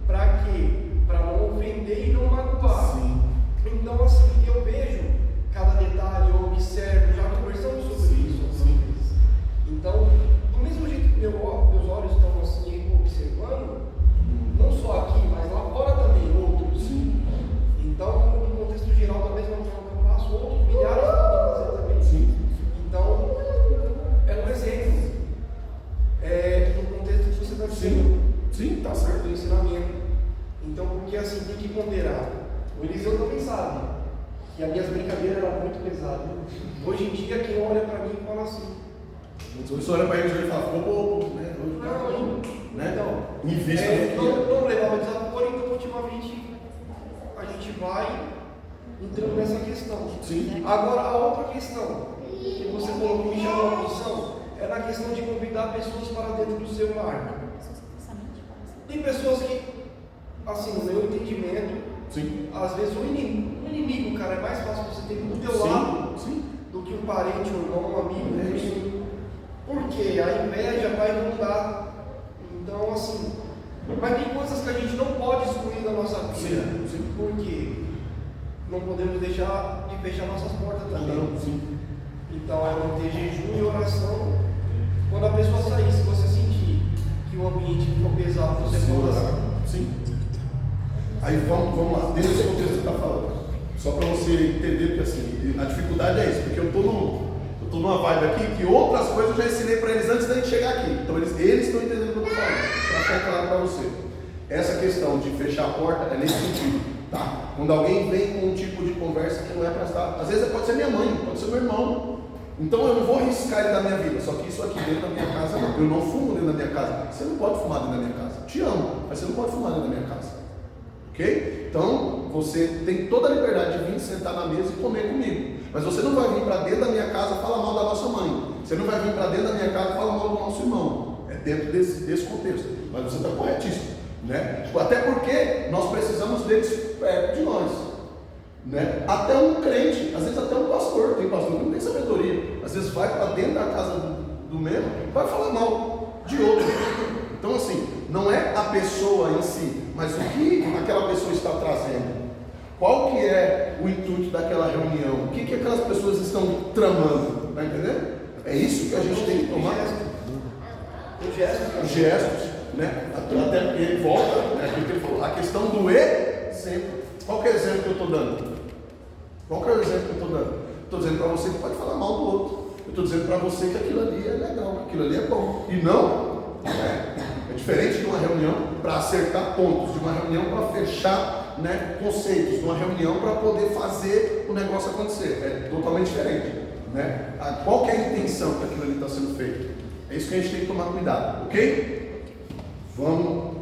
para quê? Para não ofender e não magoar. Sim. Então, assim, eu vejo cada detalhe, eu observo, já conversamos sobre isso algumas vezes. Então, do mesmo jeito que meus olhos estão assim observando, não só aqui, mas lá fora também, outros. Sim. Então, no contexto geral, da mesma forma que eu faço, outros milhares podem fazer também. Sim. Então, é um exemplo. No contexto que você está dizendo. Sim, tá certo. Do ensinamento. Então, porque assim, tem que ponderar. O Eliseu também sabe que as minhas brincadeiras eram muito pesadas. Hoje em dia, quem olha para mim fala assim. Você olha para ele e fala, ficou bobo, né? Então, Invista não levava desaforo, então ultimamente a gente vai entrando nessa questão. Sim. Agora, a outra questão que você falou que me chamou a atenção é na questão de convidar pessoas para dentro do seu lar. Tem pessoas que, assim, no meu entendimento, Sim. às vezes o inimigo, cara, é mais fácil você ter do teu lado do que um parente, um irmão, um amigo, um primo. Porque a inveja vai inundar. Então, assim, mas tem coisas que a gente não pode excluir da nossa vida. Sim. Porque não podemos deixar de fechar nossas portas também. Não, sim. Então, é manter jejum e oração. Quando a pessoa sair, se você sentir que o ambiente ficou pesado, você pode orar. Sim. Aí vamos lá, dentro desse contexto que você está falando. Só para você entender, porque assim, a dificuldade é isso, porque eu estou numa vibe aqui que outras coisas eu já ensinei para eles antes da gente chegar aqui. Então eles estão entendendo o que eu estou falando, para ficar claro para você. Essa questão de fechar a porta é nesse sentido, tá? Quando alguém vem com um tipo de conversa que não é para estar, às vezes pode ser minha mãe, pode ser meu irmão. Então eu não vou arriscar ele da minha vida, só que isso aqui dentro da minha casa não. Eu não fumo dentro da minha casa. Você não pode fumar dentro da minha casa. Te amo, mas você não pode fumar dentro da minha casa. Ok? Então você tem toda a liberdade de vir sentar na mesa e comer comigo. Mas você não vai vir para dentro da minha casa falar mal da nossa mãe. Você não vai vir para dentro da minha casa e falar mal do nosso irmão. É dentro desse contexto. Mas você está corretíssimo, né? Até porque nós precisamos deles perto de nós, né? Até um crente, às vezes até um pastor, tem pastor que não tem sabedoria. Às vezes vai para dentro da casa do mesmo, vai falar mal de outro. Então assim, não é a pessoa em si, mas o que aquela pessoa está trazendo. Qual que é o intuito daquela reunião? O que aquelas pessoas estão tramando? Está entendendo? É isso que a gente tem que tomar. Os gestos, né? Até porque ele volta, né? Porque ele falou, a questão do exemplo. Qual que é o exemplo que eu estou dando? Qual que é o exemplo que eu estou dando? Estou dizendo para você que pode falar mal do outro. Eu estou dizendo para você que aquilo ali é legal, que aquilo ali é bom. E não é diferente de uma reunião para acertar pontos, de uma reunião para fechar, né, conceitos, de uma reunião para poder fazer o negócio acontecer. É totalmente diferente, né? Qual que é a intenção que aquilo ali está sendo feito? É isso que a gente tem que tomar cuidado, ok? Vamos,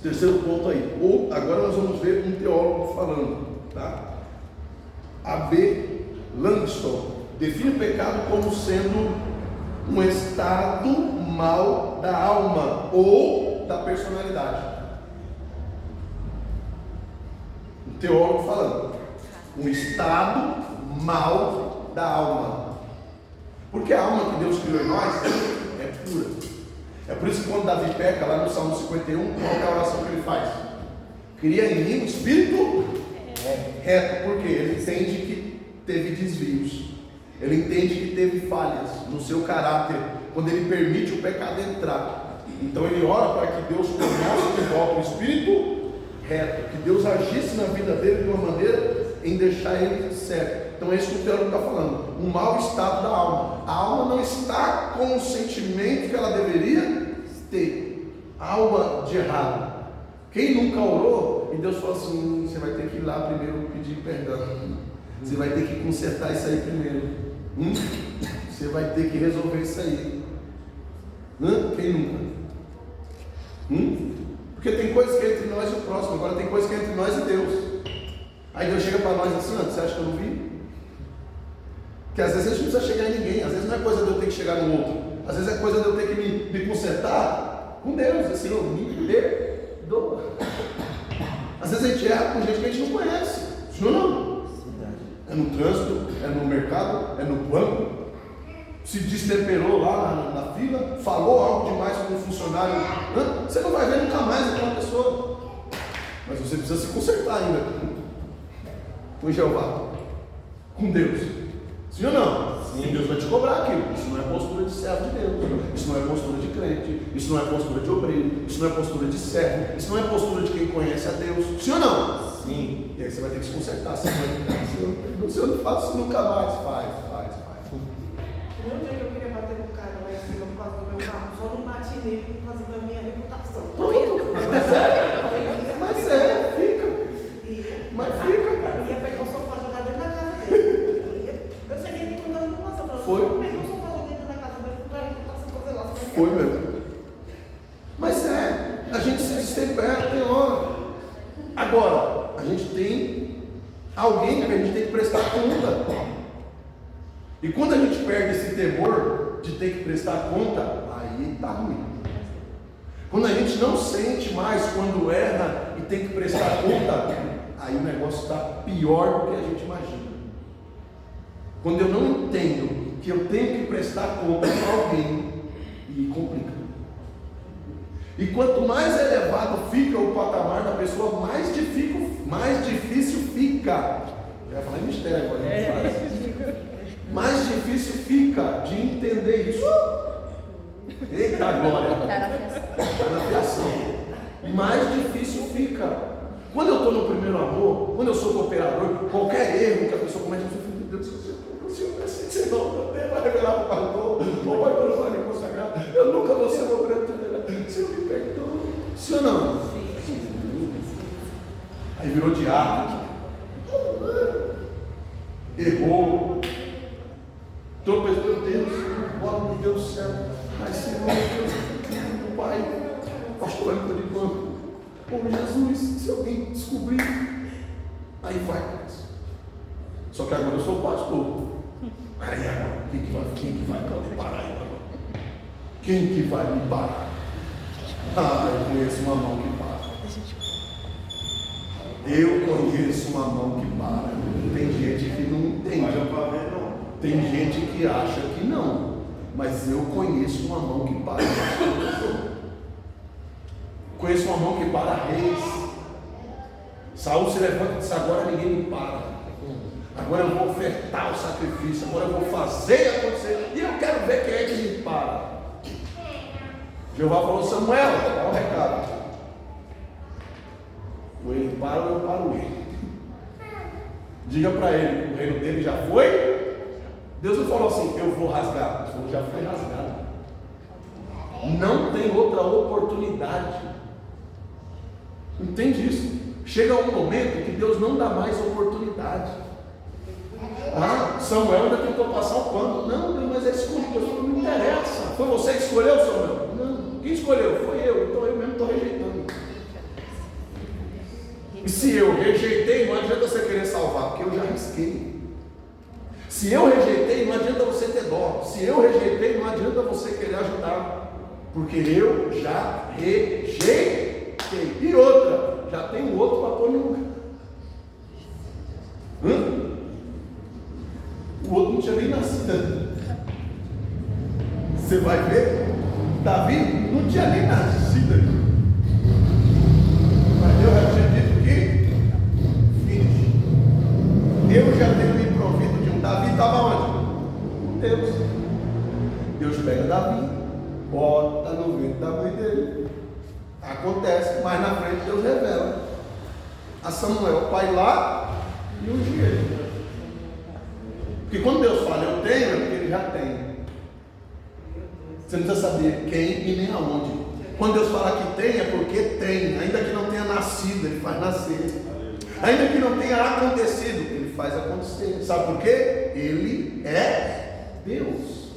terceiro ponto aí. Agora nós vamos ver um teólogo falando, tá? A.B. Langston define o pecado como sendo um estado mal da alma ou da personalidade. Um teólogo falando, um estado mal da alma. Porque a alma que Deus criou em nós é pura. É por isso que quando Davi peca lá no Salmo 51, qual é a oração que ele faz? Cria em mim um espírito reto, porque ele entende que teve desvios, ele entende que teve falhas no seu caráter, quando ele permite o pecado entrar. Então ele ora para que Deus tornasse de volta o espírito reto, que Deus agisse na vida dele de uma maneira em deixar ele certo. Então é isso que o teólogo está falando, um mau estado da alma. A alma não está com o sentimento que ela deveria ter, algo de errado. Quem nunca orou e Deus falou assim, você vai ter que ir lá primeiro pedir perdão, você vai ter que consertar isso aí primeiro, você vai ter que resolver isso aí. Quem nunca? Porque tem coisas que é entre nós e o próximo, agora tem coisas que é entre nós e Deus. Aí Deus chega para nós assim, você acha que eu não vi? Porque às vezes a gente não precisa chegar em ninguém, às vezes não é coisa de eu ter que chegar no outro, às vezes é coisa de eu ter que me consertar com Deus, assim, me perdoa. Às vezes a gente erra com gente que a gente não conhece, senão não. É no trânsito, é no mercado, é no banco, se destemperou lá na fila, falou algo demais com um funcionário, você não vai ver nunca mais aquela pessoa, mas você precisa se consertar ainda com Jeová, com Deus, sim ou não? Sim. E Deus vai te cobrar aquilo. Isso não é postura de servo de Deus, isso não é postura de crente, isso não é postura de obreiro, isso não é postura de servo, isso não é postura de quem conhece a Deus, sim ou não? Sim. E aí você vai ter que se consertar, se eu não faço isso nunca mais, faz. Um dia que eu queria bater no cara lá em cima por causa do meu carro, só não bati nele por causa da minha reputação. Mas fica. Ia pegar o sofá jogar dentro da casa dele. Eu cheguei me contando com você, falando, foi. Eu peguei o sofá jogar dentro da casa dele por causa da reputação fazer lá. Foi mesmo. Mas a gente se destempera, tem hora. Agora, a gente tem alguém que a gente tem que prestar conta. E quando a gente perde esse temor de ter que prestar conta, aí está ruim. Quando a gente não sente mais quando erra e tem que prestar conta, aí o negócio está pior do que a gente imagina. Quando eu não entendo que eu tenho que prestar conta para alguém, e complica. E quanto mais elevado fica o patamar da pessoa, mais difícil fica. Eu ia falar em mistério agora. Mais difícil fica de entender isso. Eita glória! Está na fiação. Mais difícil fica. Quando eu estou no primeiro amor, quando eu sou cooperador, qualquer erro que a pessoa comete, eu falo, meu Deus, você não vai revelar para o pastor, ou vai para o vale consagrado, eu nunca vou ser obreiro, Senhor me perdoa. Sim ou não? Aí virou diabo, errou, tropeçou, meu Deus, meu Deus do céu, mas Senhor, meu Pai, pastor Antônio de Banco, oh Jesus, se alguém descobrir, aí vai. Só que agora eu sou pastor. Aí agora, quem que vai? Quem que vai me parar? Ah, eu conheço uma mão que para. Eu conheço uma mão que para. Tem gente que não entende. Tem gente que acha que não. Mas eu conheço uma mão que para. Conheço uma mão que para reis. Saul se levanta e diz: agora ninguém me para. Agora eu vou ofertar o sacrifício. Agora eu vou fazer acontecer. E eu quero ver quem é que me para. Jeová falou: Samuel, dá um recado. Ou ele para ou eu paro ele. Diga para ele que o reino dele já foi. Deus não falou assim: eu vou rasgar. Ele falou: já foi rasgado. Não tem outra oportunidade. Entende isso? Chega um momento que Deus não dá mais oportunidade. Ah, Samuel ainda tentou passar o pano. Não, Deus, mas é escolhido. Eu falei: não interessa. Foi você que escolheu, Samuel? Não. Quem escolheu? Foi eu. Então eu mesmo estou rejeitando. E se eu rejeitei, não adianta você querer salvar, porque eu já risquei. Se eu rejeitei, não adianta você ter dó. Se eu rejeitei, não adianta você querer ajudar, porque eu já rejeitei. E outra, já tem um outro para pôr no lugar. O outro não tinha nem nascido. Você vai ver, Davi não tinha nem nascido aqui. Mas Deus já tinha dito que finish. Eu já tenho me provido de um. Davi estava onde? Com Deus. Deus pega Davi, bota no ventre da mãe dele. Acontece, mas na frente Deus revela a Samuel, o pai lá, e unge ele. Porque quando Deus fala eu tenho, é porque ele já tem. Você não precisa saber quem e nem aonde. Quando Deus fala que tem, é porque tem. Ainda que não tenha nascido, ele faz nascer. Ainda que não tenha acontecido, ele faz acontecer. Sabe por quê? Ele é Deus.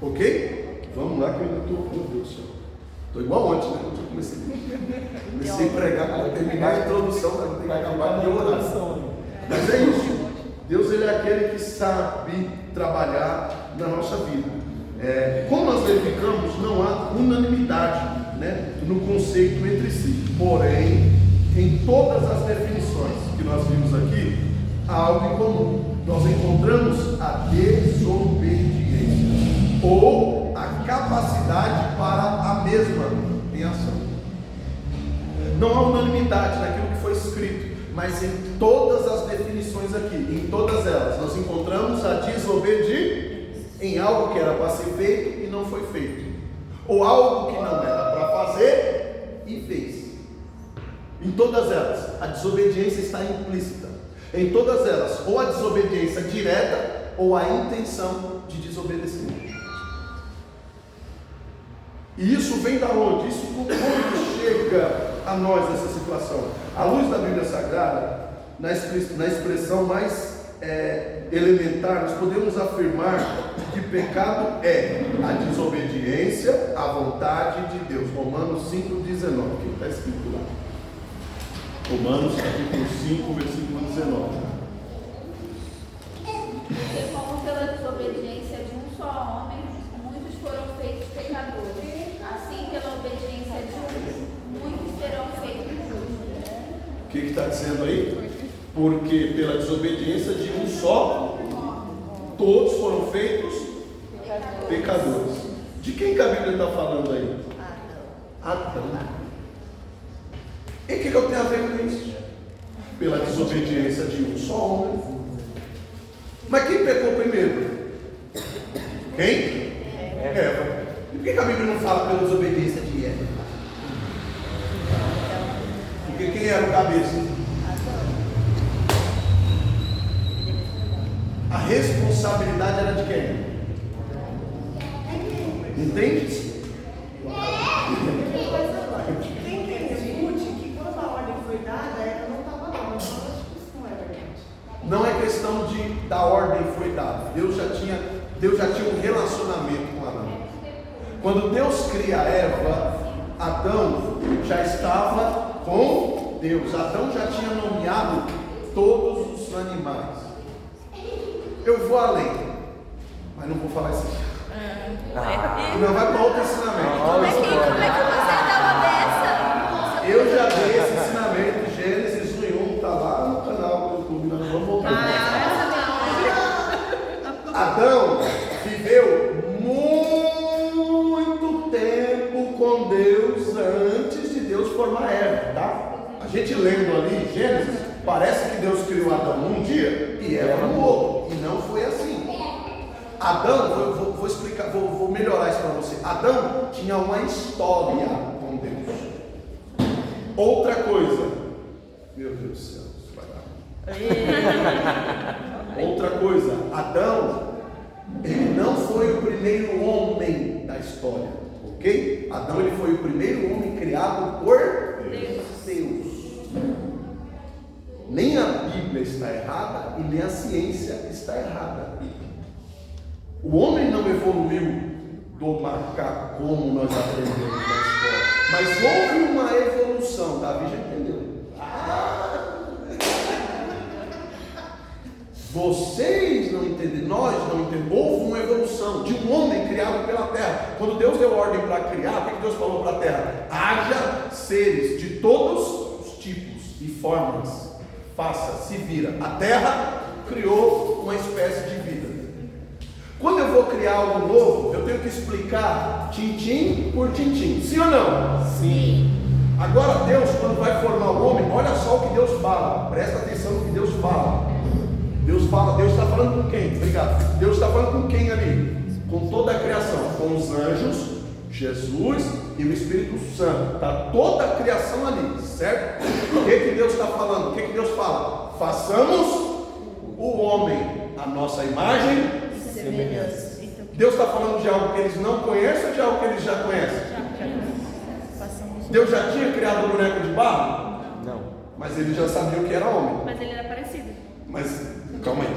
Ok? Vamos lá que eu ainda estou, meu Deus do céu. Estou igual ontem, né? Ontem eu comecei a pregar para terminar a introdução, para não ter que acabar de oração. Mas é isso. Deus, ele é aquele que sabe trabalhar na nossa vida. Como nós verificamos, não há unanimidade, né, no conceito entre si. Porém, em todas as definições que nós vimos aqui, há algo em comum. Nós encontramos a desobediência ou a capacidade para a mesma em ação. Não há unanimidade naquilo que foi escrito, mas em todas as definições aqui, em todas elas, nós encontramos a desobediência em algo que era para ser feito e não foi feito, ou algo que não era para fazer e fez. Em todas elas, a desobediência está implícita. Em todas elas, ou a desobediência direta, ou a intenção de desobedecer. E isso vem da onde? Isso como que chega a nós nessa situação? À luz da Bíblia Sagrada, na expressão mais elementar, nós podemos afirmar que pecado é a desobediência à vontade de Deus. Romanos 5,19, que está escrito lá. Romanos capítulo 5, versículo 19. Porque como pela desobediência de um só homem, muitos foram feitos pecadores, assim pela obediência de um, muitos serão feitos justos. O que está dizendo aí? Porque pela desobediência de um só, todos foram feitos pecadores. De quem que a Bíblia está falando aí? Adão. E o que eu tenho a ver com isso? Pela desobediência de um só homem. Mas quem pecou primeiro? Quem? Eva. E por que a Bíblia não fala pela desobediência de Eva? Porque quem era o cabeça? A responsabilidade era de quem? Entende? Tem quem discute que quando a ordem foi dada, ela não estava lá, mas eu acho que isso não é verdade. Não é questão de da ordem foi dada. Deus já tinha um relacionamento com Adão. Quando Deus cria Eva, Adão já estava com Deus. Adão já tinha nomeado todos os animais. Eu vou além, mas não vou falar isso aqui. Não vai para outro ensinamento. Como é que você dá uma dessa? Eu já dei esse ensinamento, Gênesis 1:1, tá lá no canal do YouTube, nós não vamos voltar. Adão viveu muito tempo com Deus antes de Deus formar Eva, tá? A gente lendo ali Gênesis, parece que Deus criou Adão num dia e Eva no outro, e não foi assim. Adão, vou explicar, vou melhorar isso para você. Adão tinha uma história com Deus. Outra coisa, meu Deus do céu, isso vai dar. Outra coisa, Adão, ele não foi o primeiro homem da história, ok? Adão, ele foi o primeiro homem criado por Deus. Nem a Bíblia está errada e nem a ciência está errada. O homem não evoluiu do macaco como nós aprendemos na escola, mas houve uma evolução. Davi já entendeu. Vocês não entendem, nós não entendemos. Houve uma evolução de um homem criado pela terra. Quando Deus deu ordem para criar, o que Deus falou para a terra? Haja seres de todos os tipos e formas. Faça, se vira. A terra criou uma espécie de vida. Quando eu vou criar algo novo, eu tenho que explicar tintim por tintim. Sim ou não? Sim. Agora Deus, quando vai formar o homem, olha só o que Deus fala. Presta atenção no que Deus fala. Deus está falando com quem? Obrigado. Deus está falando com quem ali? Com toda a criação. Com os anjos, Jesus e o Espírito Santo. Está toda a criação ali, certo? O que Deus está falando? O que Deus fala? Façamos o homem a nossa imagem. Semelhança. Deus está falando de algo que eles não conhecem ou de algo que eles já conhecem? Deus já tinha criado o boneco de barro? Não. Mas ele já sabia o que era homem. Mas ele era parecido. Mas, calma aí.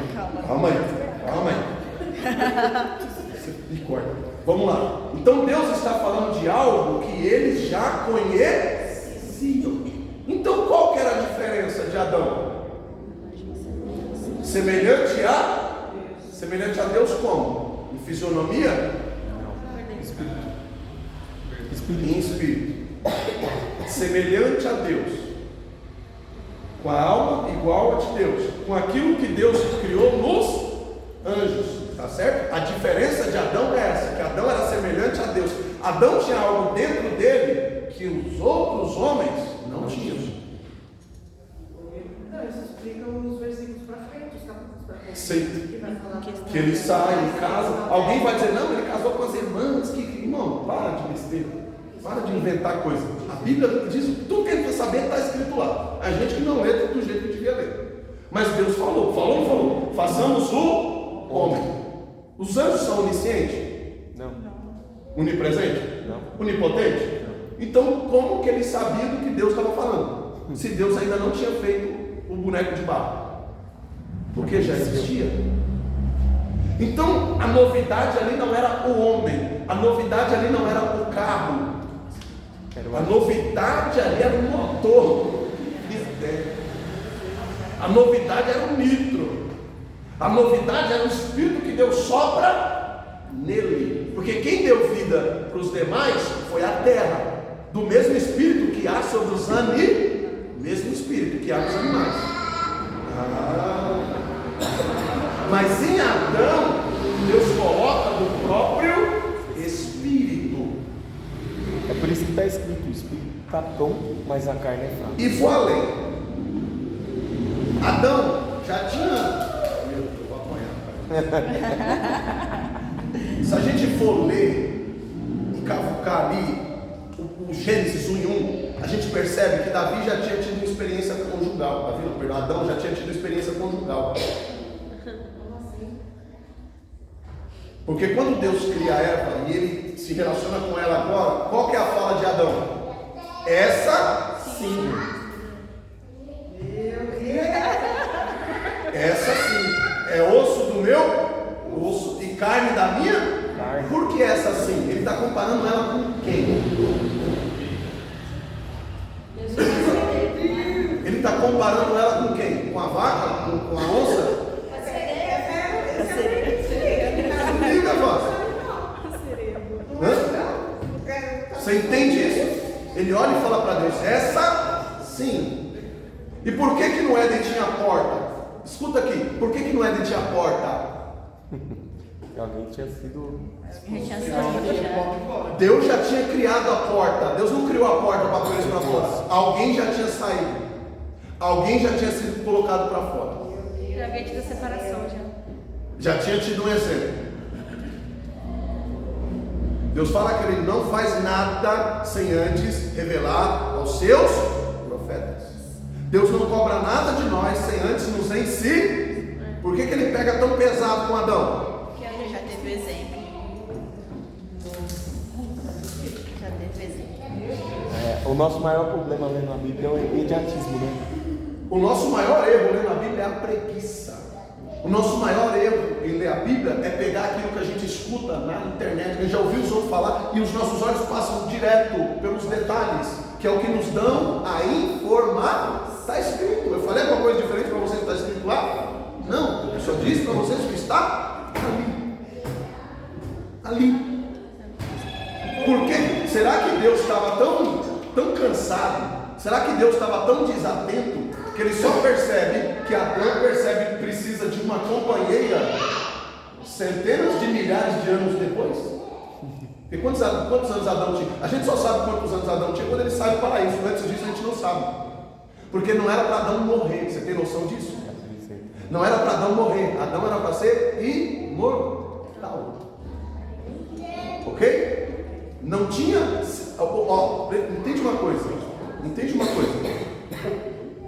E corta. Vamos lá. Então Deus está falando de algo que eles já conheciam. Então qual que era a diferença de Adão? Semelhante a Deus como? Em fisionomia? Em espírito. Semelhante a Deus. Com a alma igual a de Deus. Com aquilo que Deus criou nos anjos. Tá certo? A diferença de Adão é essa. Que Adão era semelhante a Deus. Adão tinha algo dentro dele que os outros homens não tinham. Não, isso explica os versículos para frente, os capítulos para frente. Sim. Que vai falar Que ele sai em casa. Alguém vai dizer, não, ele casou com as irmãs. Irmão, para de besteira. Para de inventar coisa. A Bíblia diz, tudo que ele quer saber está escrito lá. A gente que não lê do jeito que devia ler. Mas Deus falou. Façamos o homem. Os anjos são oniscientes? Não. Onipresente? Não. Onipotente? Então, como que ele sabia do que Deus estava falando? Se Deus ainda não tinha feito o boneco de barro? Porque já existia. Então, a novidade ali não era o homem. A novidade ali não era o carro. A novidade ali era o motor. A novidade era o nitro. A novidade era o Espírito que Deus sopra nele. Porque quem deu vida para os demais foi a terra. Do mesmo Espírito que há sobre os animais. Mesmo Espírito que há nos animais. Mas em Adão, Deus coloca do próprio Espírito. É por isso que está escrito: o Espírito está pronto, mas a carne é fraca. E vou além. Adão já tinha. Meu Deus, eu vou apanhar. Se a gente for ler e cavucar ali o Gênesis 1:1, a gente percebe que Davi já tinha tido uma experiência conjugal. Adão já tinha tido experiência conjugal. Porque quando Deus cria Eva e ele se relaciona com ela agora, qual que é a fala de Adão? Essa sim. Essa sim. É osso do meu osso e carne da minha carne. Por que essa sim? Ele está comparando ela com quem? Ele está comparando ela com quem? Com a vaca? Com a onça? Liga, voz. Você entende isso? Ele olha e fala para Deus, essa sim. E por que que no Éden tinha porta? Escuta aqui, por que que no Éden tinha porta? Porque alguém tinha sido. Deus já tinha criado a porta. Deus não criou a porta para pôr eles para fora. Alguém já tinha saído. Alguém já tinha sido colocado para fora. Já havia tido a separação já. Já tinha tido um exemplo. Deus fala que Ele não faz nada sem antes revelar aos seus profetas. Deus não cobra nada de nós sem antes nos ensinar. Por que Ele pega tão pesado com Adão? Porque ele já teve exemplo. Já teve exemplo. O nosso maior problema lendo a Bíblia é o imediatismo, né? O nosso maior erro lendo a Bíblia é a preguiça. O nosso maior erro em ler a Bíblia é pegar aquilo que a gente escuta na internet, que já ouviu os outros falar, e os nossos olhos passam direto pelos detalhes, que é o que nos dão a informação. Está escrito. Eu falei alguma coisa diferente para vocês que está escrito lá? Não, eu só disse para vocês o que está ali. Por quê? Será que Deus estava tão cansado? Será que Deus estava tão desatento que Ele só percebe que Adão percebe que precisa de uma companheira centenas de milhares de anos depois? E quantos anos Adão tinha? A gente só sabe quantos anos Adão tinha quando ele sai do paraíso. Antes disso a gente não sabe. Porque não era para Adão morrer. Você tem noção disso? Não era para Adão morrer. Adão era para ser imortal. Ok? Não tinha. Entende uma coisa.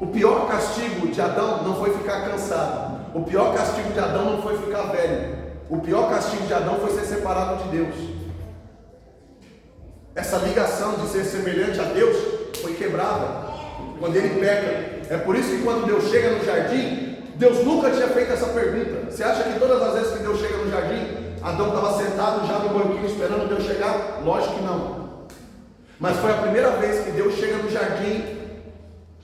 O pior castigo de Adão não foi ficar cansado. O pior castigo de Adão não foi ficar velho. O pior castigo de Adão foi ser separado de Deus. Essa ligação de ser semelhante a Deus foi quebrada quando ele peca. É por isso que quando Deus chega no jardim, Deus nunca tinha feito essa pergunta. Você acha que todas as vezes que Deus chega no jardim, Adão estava sentado já no banquinho esperando Deus chegar? Lógico que não. Mas foi a primeira vez que Deus chega no jardim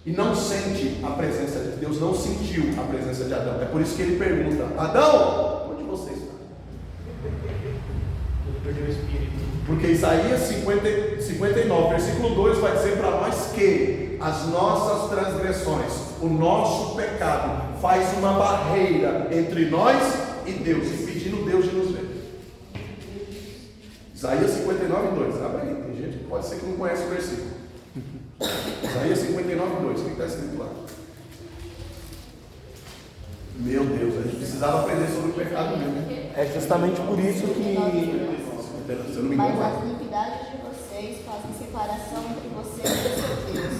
e não sente a presença de Deus, não sentiu a presença de Adão. É por isso que ele pergunta: Adão, onde você está? Perdeu o espírito. Porque Isaías 59, versículo 2 vai dizer para nós que as nossas transgressões, o nosso pecado, faz uma barreira entre nós e Deus, impedindo Deus de nos ver. Isaías 59, 2. Abre aí, tem gente que pode ser que não conhece o versículo. Isaías 59, 2. O que está escrito lá? Meu Deus, a gente precisava aprender sobre o pecado mesmo. É justamente por isso que. Se eu não me engano, Mas as iniquidades de vocês fazem separação entre vocês e o seu Deus.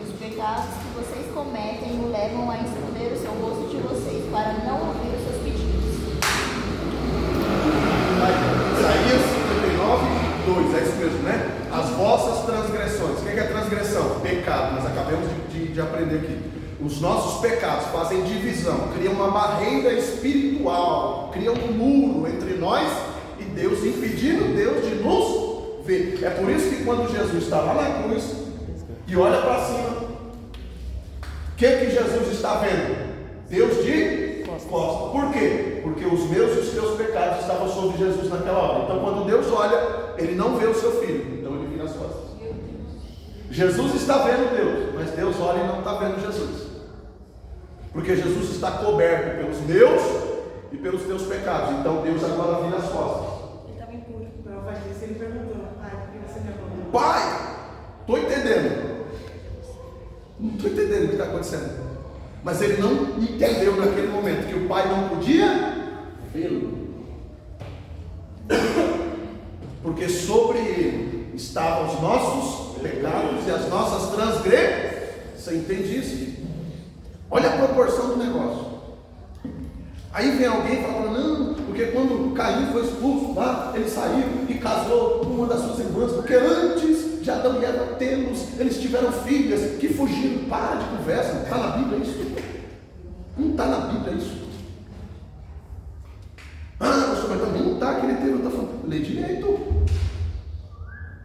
Os pecados que vocês cometem o levam a esconder o seu rosto de vocês, para não ouvir os seus pedidos. Isaías 59, 2, é isso mesmo, né? As vossas transgressões. O que é transgressão? Pecado, nós acabamos de aprender aqui. Os nossos pecados fazem divisão, criam uma barreira espiritual, criam um muro entre nós e Deus, impedindo Deus de nos ver. É por isso que quando Jesus está lá na cruz e olha para cima, o que Jesus está vendo? Deus de costa. Por quê? Porque os meus e os teus pecados estavam sobre Jesus naquela hora. Então quando Deus olha, Ele não vê o seu filho, então Ele vira as costas. Jesus está vendo Deus, mas Deus olha e não está vendo Jesus. Porque Jesus está coberto pelos meus e pelos teus pecados. Então Deus agora vira as costas. Ele estava impuro. Então, vai dizer, ele perguntou, pai, por que você me abandonou? Pai, estou entendendo. Não estou entendendo o que está acontecendo. Mas ele não entendeu naquele momento que o pai não podia vê-lo. Porque sobre ele estavam os nossos pecados e as nossas transgressões. Você entende isso? Olha a proporção do negócio. Aí vem alguém falando: não, porque quando Caim foi expulso lá, ele saiu e casou com uma das suas irmãs, porque antes de Adão e Eva tê-los, eles tiveram filhas que fugiram. Para de conversa, não está na Bíblia isso? Não está na Bíblia isso. Pastor, mas também não está, aquele termo está falando, lê direito.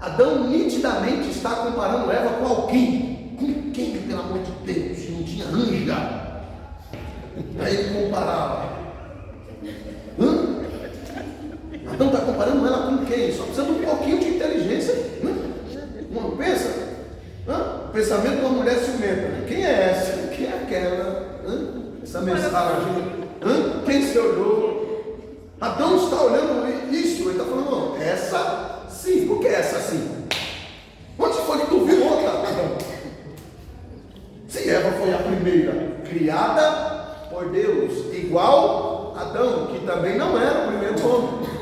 Adão nitidamente está comparando Eva com alguém. Com quem, pelo amor de Deus? Não tinha anja. Aí ele comparava. Adão está comparando ela com quem? Só precisa de um pouquinho de inteligência. pensamento de uma mulher ciumenta. Quem é essa? Quem é aquela? Essa mensagem? Quem se olhou? Adão está olhando isso, ele está falando, não, essa sim. Por que essa sim? Onde foi que tu viu outra, Adão? Se Eva foi a primeira criada por Deus, igual Adão, que também não era o primeiro homem.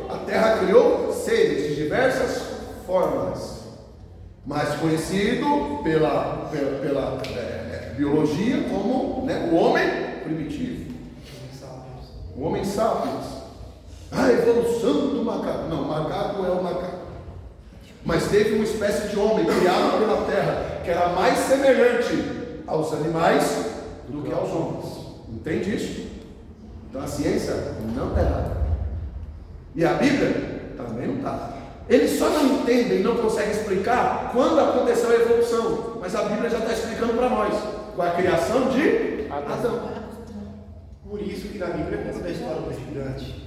A terra criou seres de diversas formas, mas conhecido pela biologia como, né, o homem primitivo, o homem sapiens. A evolução do macaco. Não, macaco é o macaco. Mas teve uma espécie de homem criado pela terra que era mais semelhante aos animais do que aos homens. Entende isso? Então a ciência não está errada. E a Bíblia também não está. Eles só não entendem, não conseguem explicar quando aconteceu a evolução. Mas a Bíblia já está explicando para nós. Com a criação de Adão. Por isso que na Bíblia conta da história do gigante.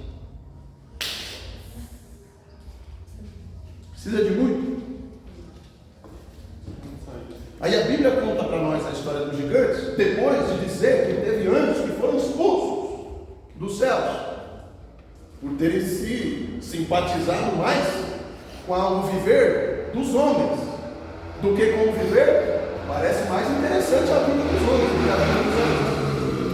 Precisa de muito? Aí a Bíblia conta para nós a história dos gigantes, depois de dizer que teve anjos que foram expulsos dos céus, por terem se simpatizado mais com o viver dos homens, do que com o viver. Parece mais interessante a vida dos homens do que a vida dos anjos.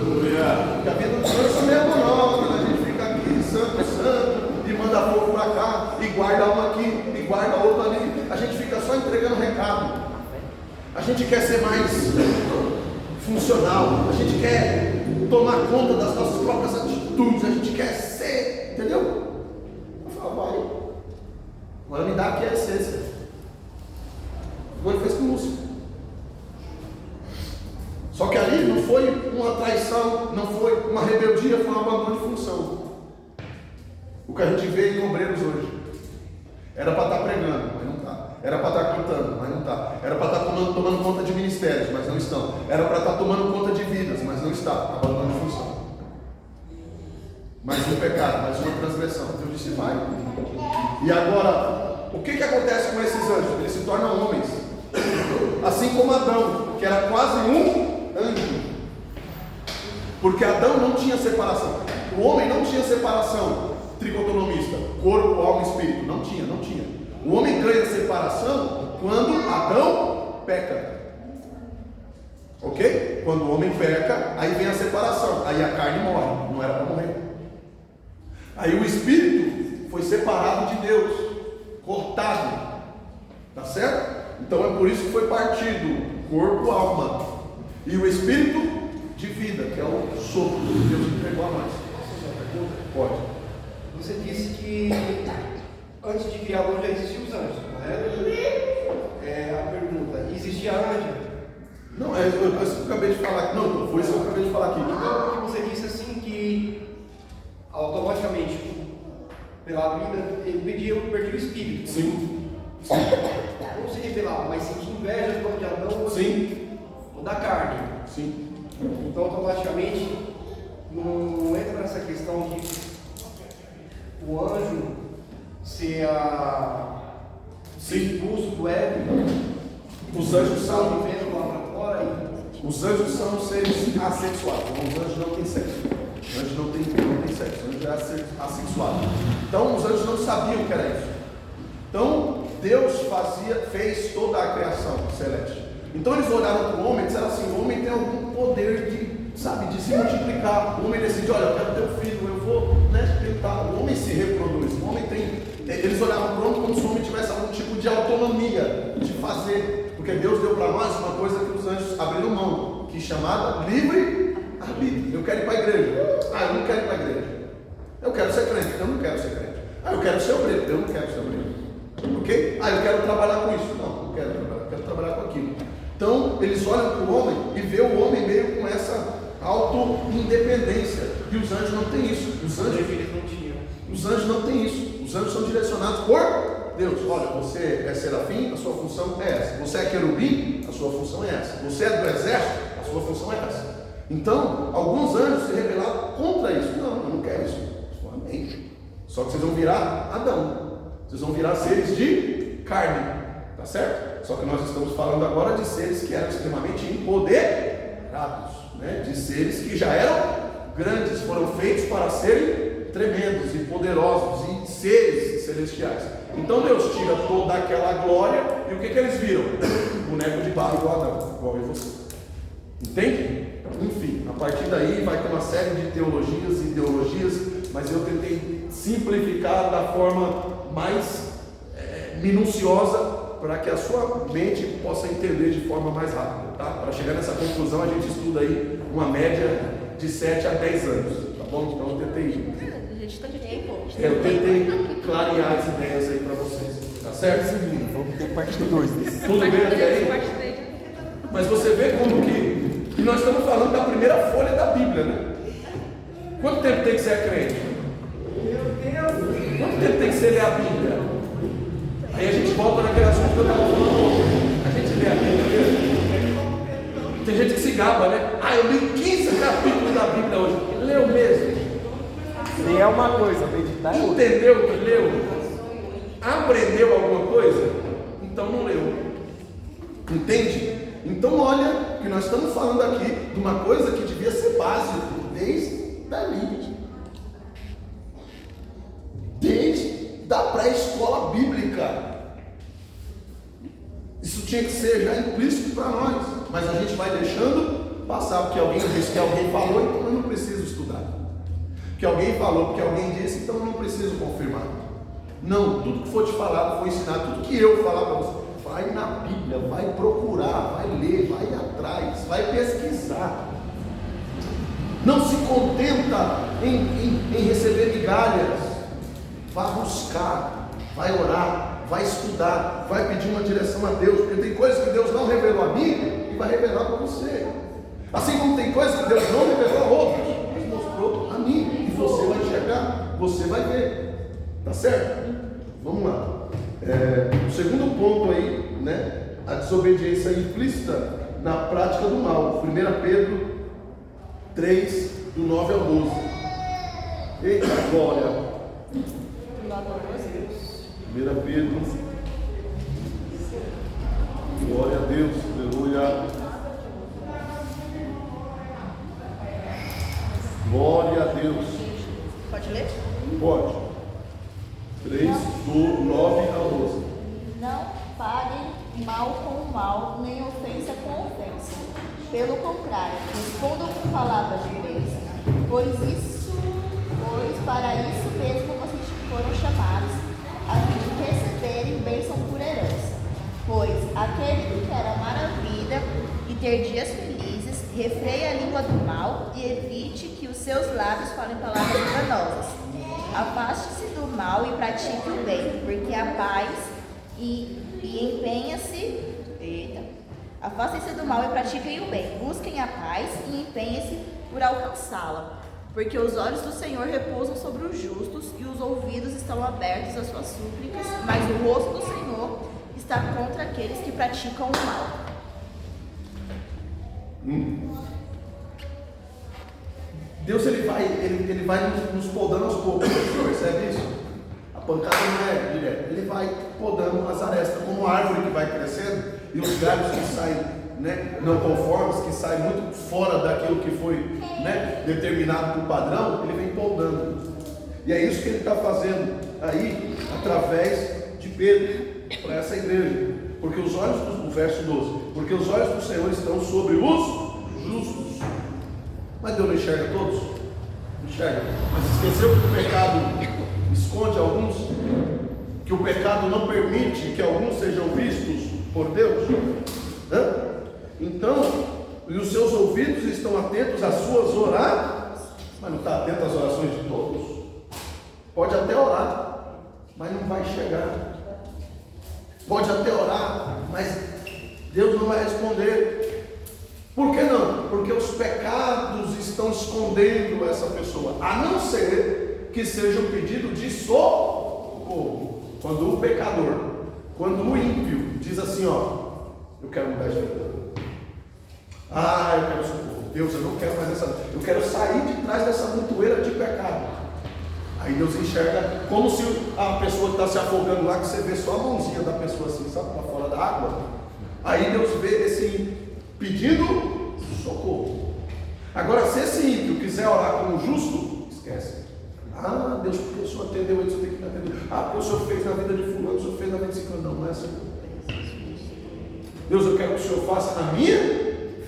Porque a vida dos anjos é meio monótona, a gente fica aqui, santo, e manda fogo para cá, e guarda uma aqui, e guarda outra ali. A gente fica só entregando recado. A gente quer ser mais funcional, a gente quer tomar conta das nossas próprias atitudes, a gente quer ser, entendeu? Eu falo, vai, agora me dá aqui a essência. Agora fez com música. Só que ali não foi uma traição, não foi uma rebeldia, foi um abandono de função. O que a gente vê em obreiros hoje. Era para estar pregando, mas não está. Era para estar cantando, mas não está. Era para estar tomando conta de ministérios, mas não estão. Era para estar tomando conta de vidas, mas não está. Abandono de função. Mais um pecado, mais uma transgressão. Deus disse, vai. E agora, o que acontece com esses anjos? Eles se tornam homens. Assim como Adão, que era quase um anjo. Porque Adão não tinha separação. O homem não tinha separação tricotonomista, corpo, alma e espírito. Não tinha. O homem ganha separação quando Adão peca. Ok? Quando o homem peca, aí vem a separação. Aí a carne morre. Não era para morrer. Aí o espírito foi separado de Deus, cortado. Tá certo? Então é por isso que foi partido corpo, alma e o espírito de vida, que é o sopro que Deus entregou a nós. Pode. Você disse que antes de criar o homem já existiam os anjos, correto? A pergunta, existia anjo? Não, eu acabei de falar aqui. Não, foi isso que eu acabei de falar aqui. Então, você disse assim que automaticamente, pela vida, ele perdia o espírito. Sim. Não se revelava, mas sentia inveja do de Adão. Sim. Ou da carne. Sim. Então, automaticamente, não entra nessa questão de o anjo ser expulso do Éden. Os anjos são vivendo lá para fora. Os anjos são seres assexuados. Os anjos não têm sexo. Os anjos não têm sexo. Os anjos é assexuado. Então, os anjos não sabiam o que era isso. Então, Deus fez toda a criação celeste. Então, eles olharam para o homem e disseram assim: o homem tem algum poder de se multiplicar. O homem decide: olha, eu quero ter um filho, eu vou tentar. O homem se reproduz. O homem tem. Eles olhavam para o homem como se o homem tivesse algum tipo de autonomia de fazer. Porque Deus deu para nós uma coisa que os anjos abriram mão, que é chamada livre arbítrio. Eu quero ir para a igreja. Eu não quero ir para a igreja. Eu quero ser crente. Eu não quero ser crente. Eu quero ser obreiro. Eu não quero ser obreiro. Ok? Eu quero trabalhar com isso. Não quero trabalhar. Eu quero trabalhar com aquilo. Então, eles olham para o homem e vê o homem meio com essa auto-independência. E os anjos não têm isso. Os anjos não têm isso. Os anjos são direcionados por Deus. Olha, você é serafim, a sua função é essa. Você é querubim, a sua função é essa. Você é do exército, a sua função é essa. Então, alguns anjos se rebelaram contra isso. Não, eu não quero isso. Amém. Só que vocês vão virar Adão. Vocês vão virar seres de carne. Tá certo? Só que nós estamos falando agora de seres que eram extremamente empoderados, né? De seres que já eram grandes, foram feitos para serem tremendos e poderosos e seres celestiais. Então Deus tira toda aquela glória e o que eles viram? Boneco de barro igual a Adão, igual eu e você. Entende? Enfim, a partir daí vai ter uma série de teologias e ideologias, mas eu tentei simplificar da forma mais minuciosa para que a sua mente possa entender de forma mais rápida, tá? Para chegar nessa conclusão a gente estuda aí uma média de 7 a 10 anos, tá bom? Então eu tentei A gente está de tempo. eu tentei clarear as ideias aí para vocês, tá certo? Vamos ter parte 2 desse. Tudo bem até aí? Mas você vê como que nós estamos falando da primeira folha da Bíblia, né? Quanto tempo tem que ser crente? Quanto tempo tem que ser ler a Bíblia? Aí a gente volta naquele assunto que eu estava falando ontem. A gente lê a Bíblia. Tem gente que se gaba, né? Ah, eu li 15 capítulos da Bíblia hoje. Leu mesmo. Se é uma coisa, meditar é outra. Entendeu o que leu? Aprendeu alguma coisa? Então não leu. Entende? Então olha que nós estamos falando aqui de uma coisa que devia ser básica desde dali. Desde da pré-escola bíblica. Isso tinha que ser já implícito para nós. Mas a gente vai deixando passar porque alguém disse, que alguém falou, então eu não preciso estudar. Que alguém falou, porque alguém disse, então eu não preciso confirmar. Não, tudo que for te falado, foi ensinado, tudo que eu falar para você, vai na Bíblia, vai procurar, vai ler, vai atrás, vai pesquisar. Não se contenta em receber migalhas. Vá buscar, vai orar, vai estudar, vai pedir uma direção a Deus, porque tem coisas que Deus não revelou a mim e vai revelar para você. Assim como tem coisas que Deus não revelou a outros, mas mostrou a mim, e você vai enxergar, você vai ver. Tá certo? Vamos lá. O segundo ponto aí, né? A desobediência implícita na prática do mal. 1 Pedro 3, do 9 ao 12. Eita glória! 1 Pedro. Glória a Deus, aleluia. Glória a Deus. Pode ler? Pode. 3, do 9 ao 12. Não paguem mal com mal, nem ofensa com ofensa. Pelo contrário, respondam com palavras de bênção, pois para isso mesmo vocês foram chamados, a fim de receberem bênção por herança. Pois aquele que quer amar a vida e ter dias felizes, refreie a língua do mal e evite que os seus lábios falem palavras enganosas. Afaste-se do mal e pratique o bem, porque a paz Afastem-se do mal e pratiquem o bem. Busquem a paz e empenhem-se por alcançá-la. Porque os olhos do Senhor repousam sobre os justos e os ouvidos estão abertos às suas súplicas, mas o rosto do Senhor está contra aqueles que praticam o mal. Deus ele vai nos podando aos poucos, você percebe isso? A pancada não é direta, ele vai podando as arestas, como a árvore que vai crescendo e os galhos que saem, né, não conformes, que saem muito fora daquilo que foi, né, determinado por padrão, ele vem podando. E é isso que ele está fazendo aí, através de Pedro, para essa igreja. Porque os olhos, o verso 12, porque os olhos do Senhor estão sobre os justos. Mas Deus não enxerga todos? Não enxerga. Mas esqueceu que o pecado esconde alguns? Que o pecado não permite que alguns sejam vistos por Deus? Então, e os seus ouvidos estão atentos às suas orações? Mas não está atento às orações de todos? Pode até orar, mas não vai chegar. Pode até orar, mas Deus não vai responder. Por que não? Porque os pecados estão escondendo essa pessoa, a não ser que seja um pedido de socorro. Quando o pecador, quando o ímpio diz assim, ó, eu quero mudar de vida. Eu quero socorro. Deus, eu não quero mais essa, eu quero sair de trás dessa montoeira de pecado. Aí Deus enxerga como se a pessoa está se afogando lá, que você vê só a mãozinha da pessoa assim, sabe, para fora da água. Aí Deus vê esse pedindo socorro. Agora, se esse ímpio quiser orar como justo, esquece. Ah, Deus, porque o Senhor atendeu isso, eu tenho que me atender. Ah, porque o Senhor fez na vida de fulano, o Senhor fez na vida de ciclano. Não, não é assim. Deus, eu quero que o Senhor faça na minha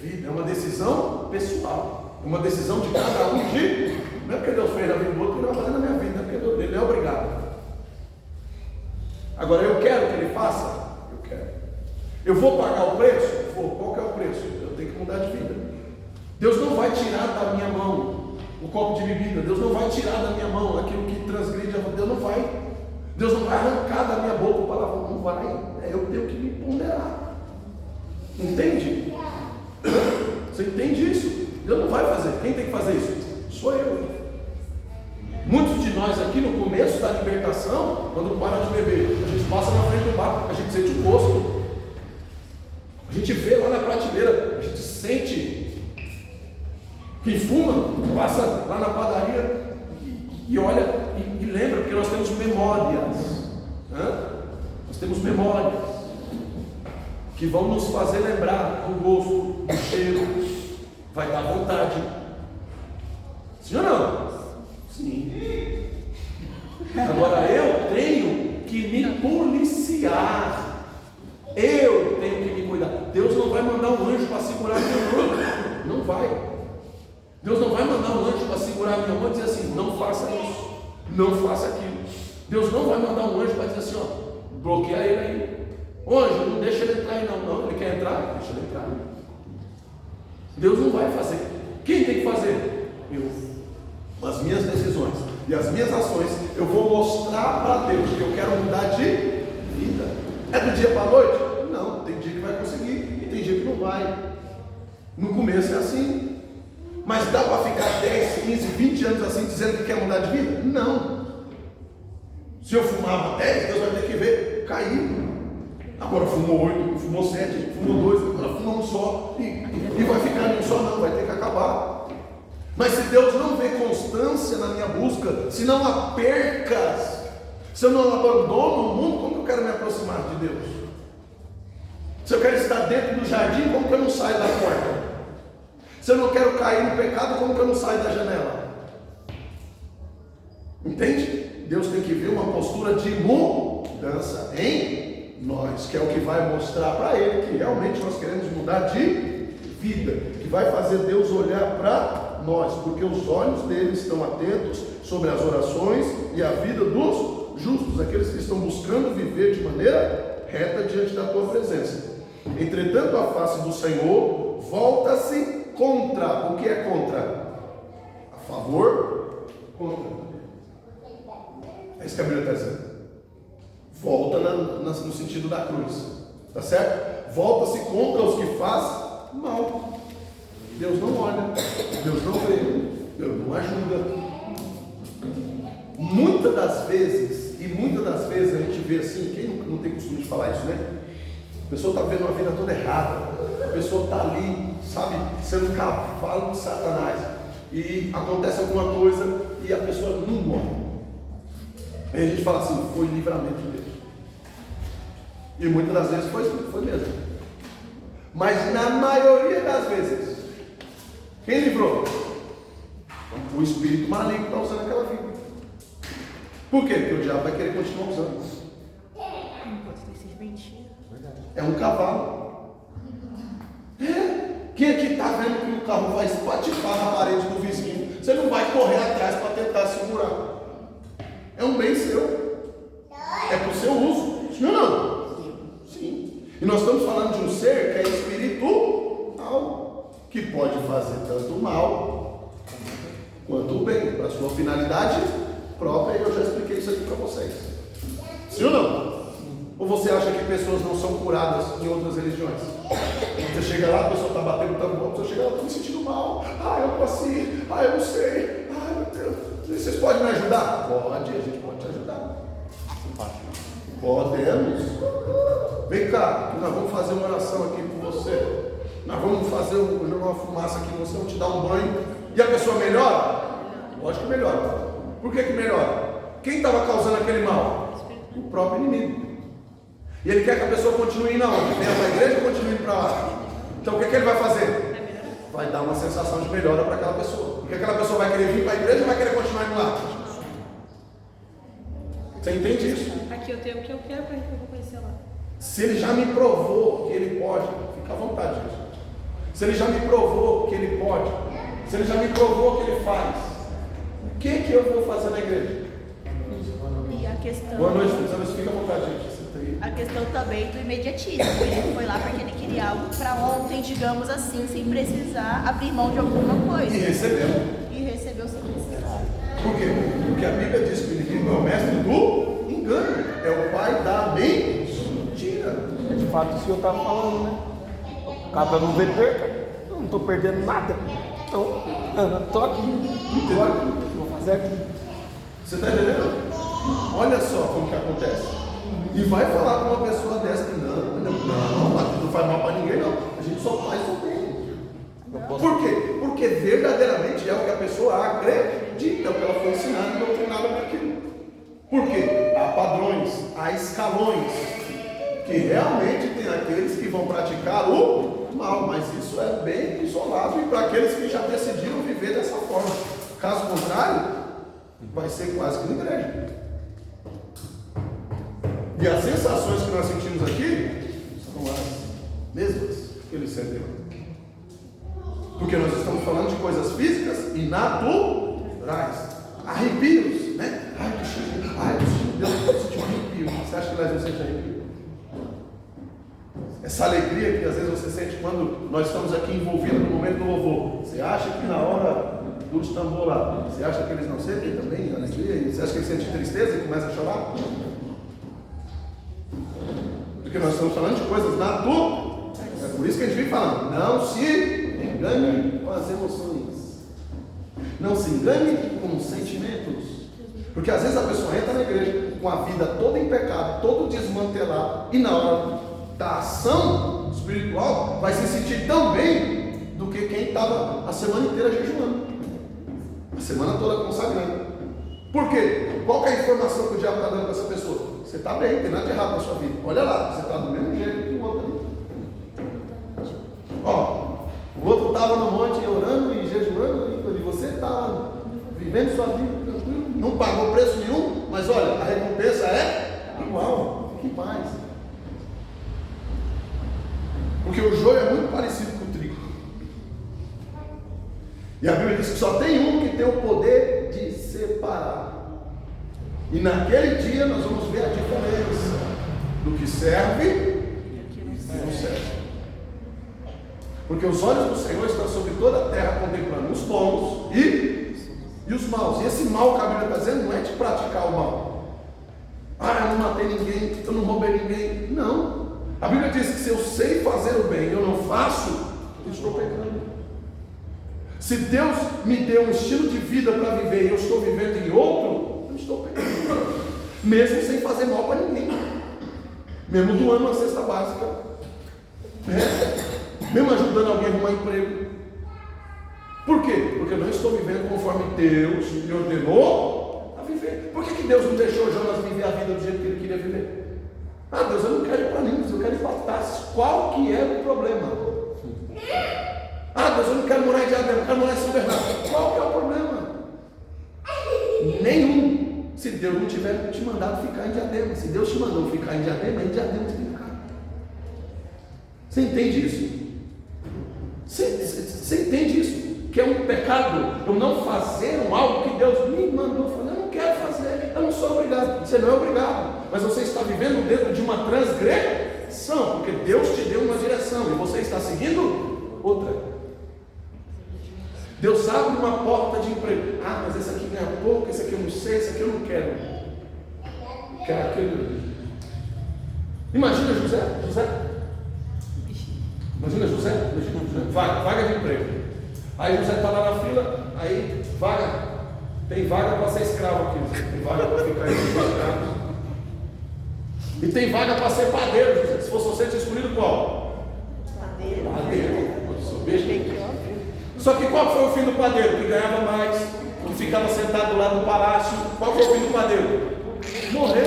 vida. É uma decisão pessoal. É uma decisão de cada um de... Não é porque Deus fez na vida do outro que Ele vai fazer na minha vida. Não é porque Ele é obrigado. Agora, eu quero que Ele faça? Eu quero. Eu vou pagar o preço? Vou. Qual que é o preço? Eu tenho que mudar de vida. Deus não vai tirar da minha mão o copo de bebida. Deus não vai tirar da minha mão aquilo que transgride a... Deus não vai. Deus não vai arrancar da minha boca o palavrão. Não vai. Eu tenho que me ponderar. Entende? Você entende isso? Deus não vai fazer. Quem tem que fazer isso? Sou eu. Muitos de nós aqui no começo da libertação, quando para de beber, a gente passa na frente do bar, a gente sente o gosto. A gente vê lá na prateleira, a gente sente. Quem fuma, passa lá na padaria e olha e lembra, porque nós temos memórias. Nós temos memórias que vão nos fazer lembrar do gosto, do cheiro, vai dar vontade. Sim ou não? Sim. Agora eu tenho que me policiar. Eu tenho que me cuidar. Deus não vai mandar um anjo para segurar minha mão. Não vai. Deus não vai mandar um anjo para segurar minha mão e dizer assim, não faça isso, não faça aquilo. Deus não vai mandar um anjo para dizer assim, ó, bloqueia ele aí. Ô anjo, não deixa ele entrar aí não. Não, ele quer entrar? Deixa ele entrar. Deus não vai fazer. Quem tem que fazer? Eu. As minhas decisões e as minhas ações, eu vou mostrar para Deus que eu quero mudar de vida. É do dia para a noite? Não, tem dia que vai conseguir e tem dia que não vai. No começo é assim. Mas dá para ficar 10, 15, 20 anos assim dizendo que quer mudar de vida? Não. Se eu fumava 10, Deus vai ter que ver, caiu. Agora fumou 8, fumou 7, fumou 2, agora fumou um só. E vai ficar em um só, não, vai ter que acabar. Mas se Deus não vê constância na minha busca, se não há percas, se eu não abandono o mundo, como que eu quero me aproximar de Deus? Se eu quero estar dentro do jardim, como que eu não saio da porta? Se eu não quero cair no pecado, como que eu não saio da janela? Entende? Deus tem que ver uma postura de mudança em nós, que é o que vai mostrar para Ele que realmente nós queremos mudar de vida, que vai fazer Deus olhar para nós, porque os olhos dele estão atentos sobre as orações e a vida dos justos, aqueles que estão buscando viver de maneira reta diante da tua presença. Entretanto, a face do Senhor volta-se contra. O que é contra? A favor, contra. É isso que a Bíblia está dizendo. Volta no sentido da cruz, tá certo? Volta-se contra os que fazem mal. Deus não olha, Deus não vê, Deus não ajuda. Muitas das vezes a gente vê assim, quem não tem costume de falar isso, né? A pessoa está vivendo uma vida toda errada, a pessoa está ali, sabe, sendo cavalo de Satanás, e acontece alguma coisa e a pessoa não morre. Aí a gente fala assim, foi livramento de Deus. E muitas das vezes foi mesmo. Mas na maioria das vezes, quem livrou? O espírito maligno está usando aquela vida. Por quê? Porque o diabo vai querer continuar usando. É um cavalo. Quem aqui está vendo que o carro vai espatifar na parede do vizinho? Você não vai correr atrás para tentar segurar. É um bem seu. É para o seu uso. Sim ou não? Sim. E nós estamos falando de um ser que é espiritual, que pode fazer tanto o mal quanto o bem, para a sua finalidade própria, e eu já expliquei isso aqui para vocês. Sim ou não? Ou você acha que pessoas não são curadas em outras religiões? Você chega lá, a pessoa está batendo tanto bom, você chega lá, estou me sentindo mal, eu passei, eu não sei, meu Deus, vocês podem me ajudar? Pode, a gente pode te ajudar. Podemos. Vem cá, nós vamos fazer uma oração aqui por você. Nós vamos fazer uma fumaça aqui em você, vamos te dar um banho. E a pessoa melhora? Lógico que melhora. Por que melhora? Quem estava causando aquele mal? O próprio inimigo. E ele quer que a pessoa continue indo aonde? Venha para a igreja ou continue indo para lá? Então o que ele vai fazer? Vai dar uma sensação de melhora para aquela pessoa. Porque aquela pessoa vai querer vir para a igreja ou vai querer continuar indo lá? Você entende isso? Aqui eu tenho o que eu quero para que eu vou conhecer lá. Se ele já me provou que ele pode, fica à vontade, gente. Se ele já me provou que ele pode, se ele já me provou que ele faz, o que eu vou fazer na igreja? E a questão. Boa noite, fica à vontade, gente. A questão também do imediatismo. Ele foi lá porque ele queria algo para ontem, digamos assim, sem precisar abrir mão de alguma coisa. E recebeu. E recebeu sem precisar. Por quê? Porque a Bíblia diz que o inimigo é o mestre do engano, é o pai da mentira. É de fato isso que eu estava falando, né? Cada não vê perca, eu não estou perdendo nada. Então, estou aqui. Vou fazer aqui. Você está entendendo? Olha só como que acontece. E vai falar com uma pessoa dessa que não faz mal para ninguém, não. A gente só faz o bem. Por quê? Porque verdadeiramente é o que a pessoa acredita, o que ela foi ensinada e doutrinada para aquilo. Por quê? Há padrões, há escalões, que realmente tem aqueles que vão praticar o mal, mas isso é bem isolado e para aqueles que já decidiram viver dessa forma. Caso contrário, vai ser quase que uma igreja. E as sensações que nós sentimos aqui são as mesmas que eles sentiram. Porque nós estamos falando de coisas físicas e naturais. Arrepios, né? Ai, Deus, eu senti um arrepio. Você acha que nós não sentimos arrepio? Essa alegria que às vezes você sente quando nós estamos aqui envolvidos no momento do louvor. Você acha que na hora do tambor lá, você acha que eles não sentem também alegria? Você acha que eles sentem tristeza e começam a chorar? Porque nós estamos falando de coisas naturais. É por isso que a gente vem falando. Não se engane com as emoções. Não se engane com os sentimentos. Porque às vezes a pessoa entra na igreja com a vida toda em pecado, todo desmantelado, e na hora da ação espiritual vai se sentir tão bem do que quem estava a semana inteira jejuando, a semana toda consagrando. Por quê? Qual que é a informação que o diabo está dando para essa pessoa? Você está bem, tem nada de errado na sua vida. Olha lá, você está do mesmo jeito que o outro ali. Ó, o outro estava no monte orando e jejuando, e você está vivendo sua vida tranquilo, não pagou preço nenhum, mas olha, a recompensa é igual. Fique em paz. Porque o joio é muito parecido com o trigo. E a Bíblia diz que só tem um que tem o poder de separar. E naquele dia nós vamos ver a diferença do que serve e que não serve. Porque os olhos do Senhor estão sobre toda a terra, contemplando os bons e os maus. E esse mal que a Bíblia está dizendo não é de praticar o mal. Ah, eu não matei ninguém, eu não roubei ninguém. Não. A Bíblia diz que se eu sei fazer o bem e eu não faço, eu estou pecando. Se Deus me deu um estilo de vida para viver e eu estou vivendo em outro, eu estou pecando. Mesmo sem fazer mal para ninguém. Mesmo doando uma cesta básica. Mesmo ajudando alguém a arrumar emprego. Por quê? Porque eu não estou vivendo conforme Deus me ordenou a viver. Por que Deus não deixou Jonas viver a vida do jeito que ele queria viver? Ah, Deus, eu não quero ir para Nínive, eu quero ir para Tarsis. Qual que é o problema? Ah, Deus, eu não quero morar em Diadema, eu quero morar em São Bernardo. Qual que é o problema? Nenhum. Se Deus não tiver te mandado ficar em Diadema. Se Deus te mandou ficar em Diadema, você tem que ficar. Você entende isso? Você entende isso? Que é um pecado eu não fazer algo que Deus me mandou fazer. Eu não quero fazer, eu não sou obrigado. Você não é obrigado, mas você está vivendo dentro de uma transgressão, porque Deus te deu uma direção e você está seguindo outra. Deus abre uma porta de emprego. Ah, mas esse aqui ganha pouco, esse aqui eu não sei, esse aqui eu não quero. Quero aquele. Imagina José. Imagina José. Vaga de emprego. Aí José está lá na fila, aí tem vaga para ser escravo aqui, tem vaga para ficar escravo. E tem vaga para ser padeiro, José. Se fosse você, tinha escolhido qual? Padeiro. Só que qual foi o fim do padeiro? Que ganhava mais, que ficava sentado do lado do palácio. Qual foi o fim do padeiro? Morreu.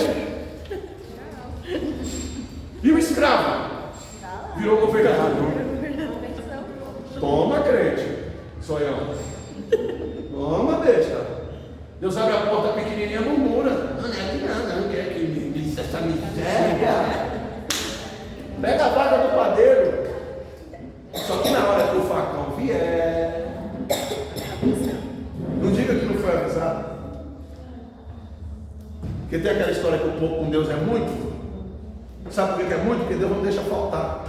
E o escravo? Virou governador. Toma, crente. Sonhão. Toma, besta. Deus abre a porta pequenininha, murmura. Não quer que me essa miséria. Pega a vaga do padeiro. Só que na hora que o facão vier, não diga que não foi avisado. Porque tem aquela história que o pouco com Deus é muito. Sabe por que é muito? Porque Deus não deixa faltar.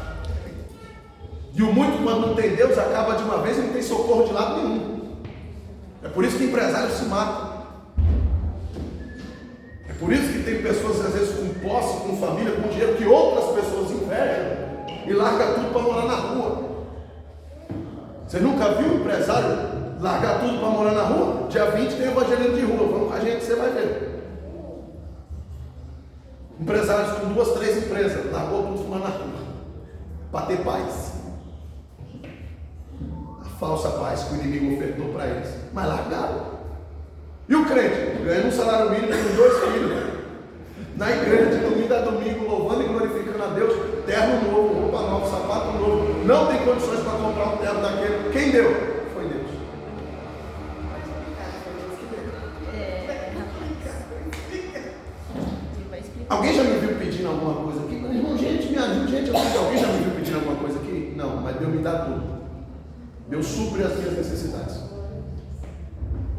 E o muito, quando não tem Deus, acaba de uma vez e não tem socorro de lado nenhum. É por isso que empresários se matam. É por isso que tem pessoas, às vezes, com posse, com família, com dinheiro, que outras pessoas invejam e larga tudo para morar na rua. Você nunca viu um empresário largar tudo para morar na rua? Dia 20 tem evangelismo de rua. Vamos com a gente, você vai ver. Empresários com 2, 3 empresas, largou tudo para morar na rua, para ter paz. Falsa paz que o inimigo ofertou para eles, mas largaram. E o crente, ganhando um salário mínimo com 2 filhos, na igreja de domingo a domingo, louvando e glorificando a Deus, terno novo, roupa nova, sapato novo, não tem condições para comprar um terno daquele. Quem deu? Foi Deus. Alguém já me viu pedindo alguma coisa aqui? Irmão, gente, me ajuda, gente. Alguém já me viu pedindo alguma coisa aqui? Não, mas Deus me dá tudo. Deus supre as minhas necessidades.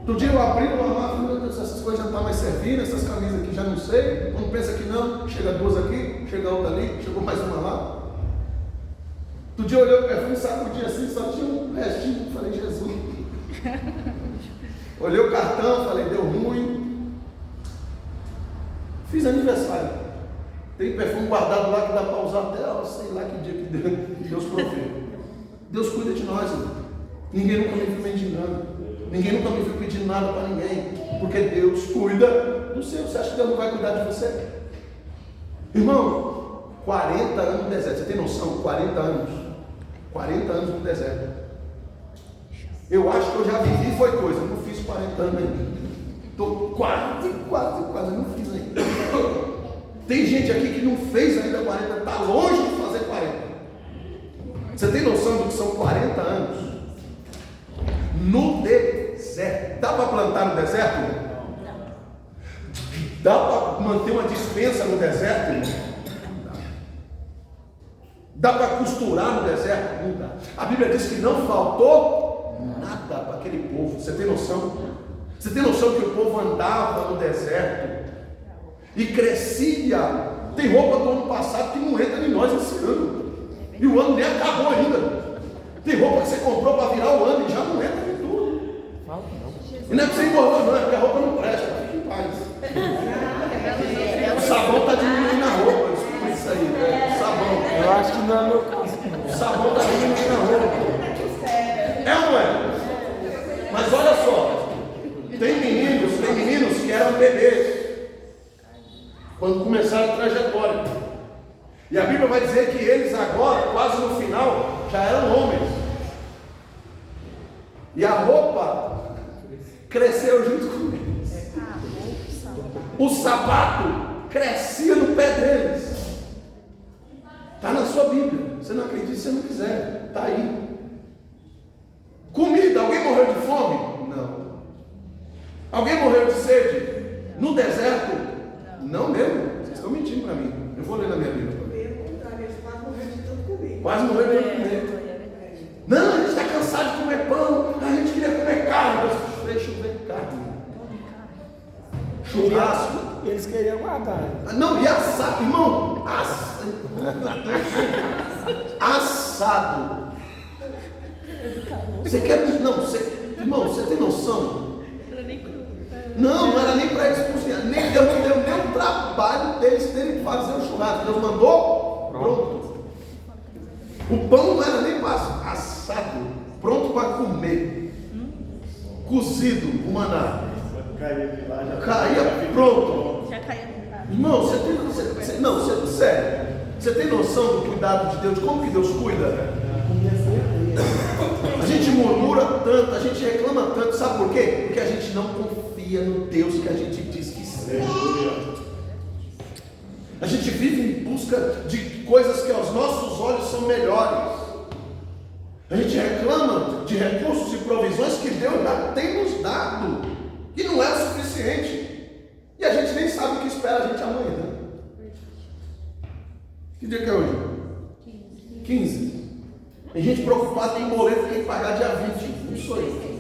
Outro dia eu abri o armário, meu Deus, essas coisas já não estão mais servindo, essas camisas aqui já não sei. Quando pensa que não, chega 2 aqui, chega outra ali, chegou mais uma lá. Outro dia eu olhei o perfume, sacudi assim, só tinha um restinho, falei, Jesus. Olhei o cartão, falei, deu ruim. Fiz aniversário. Tem perfume guardado lá que dá para usar até, sei lá que dia que Deus proveu. Deus cuida de nós, irmão. Ninguém nunca me viu mendigando. Ninguém nunca me viu pedindo nada para ninguém. Porque Deus cuida do seu. Você acha que Deus não vai cuidar de você? Irmão, 40 anos no deserto. Você tem noção? 40 anos. 40 anos no deserto. Eu acho que eu já vivi foi coisa. Eu não fiz 40 anos ainda. Estou quase, não fiz ainda. Tem gente aqui que não fez ainda 40. Está longe de fazer 40. Você tem noção do que são 40 anos? No deserto. Dá para plantar no deserto? Não. Dá para manter uma despensa no deserto? Dá para costurar no deserto? Não dá. A Bíblia diz que não faltou nada para aquele povo. Você tem noção? Você tem noção que o povo andava no deserto e crescia? Tem roupa do ano passado que não entra em nós esse ano. E o ano nem acabou ainda. Tem roupa que você comprou para virar o ano e já não entra em tudo. E não é que você engordou, não, é porque a roupa não presta. Fique em paz. O sabão está diminuindo a roupa. Desculpa isso aí. Sabão. Eu acho que não é meu caso. O sabão está diminuindo a roupa. É ou não é? Mas olha só. Tem meninos que eram bebês quando começaram a trajetória. E a Bíblia vai dizer que eles agora, quase no final, já eram homens. E a roupa cresceu junto com eles. O sapato crescia no pé deles. Está na sua Bíblia. Você não acredita se você não quiser. Está aí. Comida. Alguém morreu de fome? Não. Alguém morreu de sede? No deserto? Não mesmo. Vocês estão mentindo para mim. Eu vou ler na minha Bíblia. Quase morreu de tanto comer. Não, a gente está cansado de comer pão. A gente queria comer carne. Deixa eu ver carne. Churrasco. Eles queriam guardar. Não, e assado, irmão. Assado. Você quer. Não, irmão, você tem noção? Não era nem para eles cozinhar. Nem Deus não deu nem o trabalho deles terem que fazer o churrasco. Deus mandou, pronto. O pão não era nem assado, pronto para comer. Cozido, o maná. Caía pronto. Já caiu. Irmão, sério. Você tem noção do cuidado de Deus? De como que Deus cuida? A gente murmura tanto, a gente reclama tanto, sabe por quê? Porque a gente gente não confia no Deus que a gente diz que serve. A gente vive em busca de coisas que aos nossos olhos são melhores. A gente reclama de recursos e provisões que Deus já tem nos dado, e não é o suficiente. E a gente nem sabe o que espera a gente amanhã. Que dia que é hoje? 15. Tem gente preocupada em boleto que tem que pagar dia 20. Não sou eu.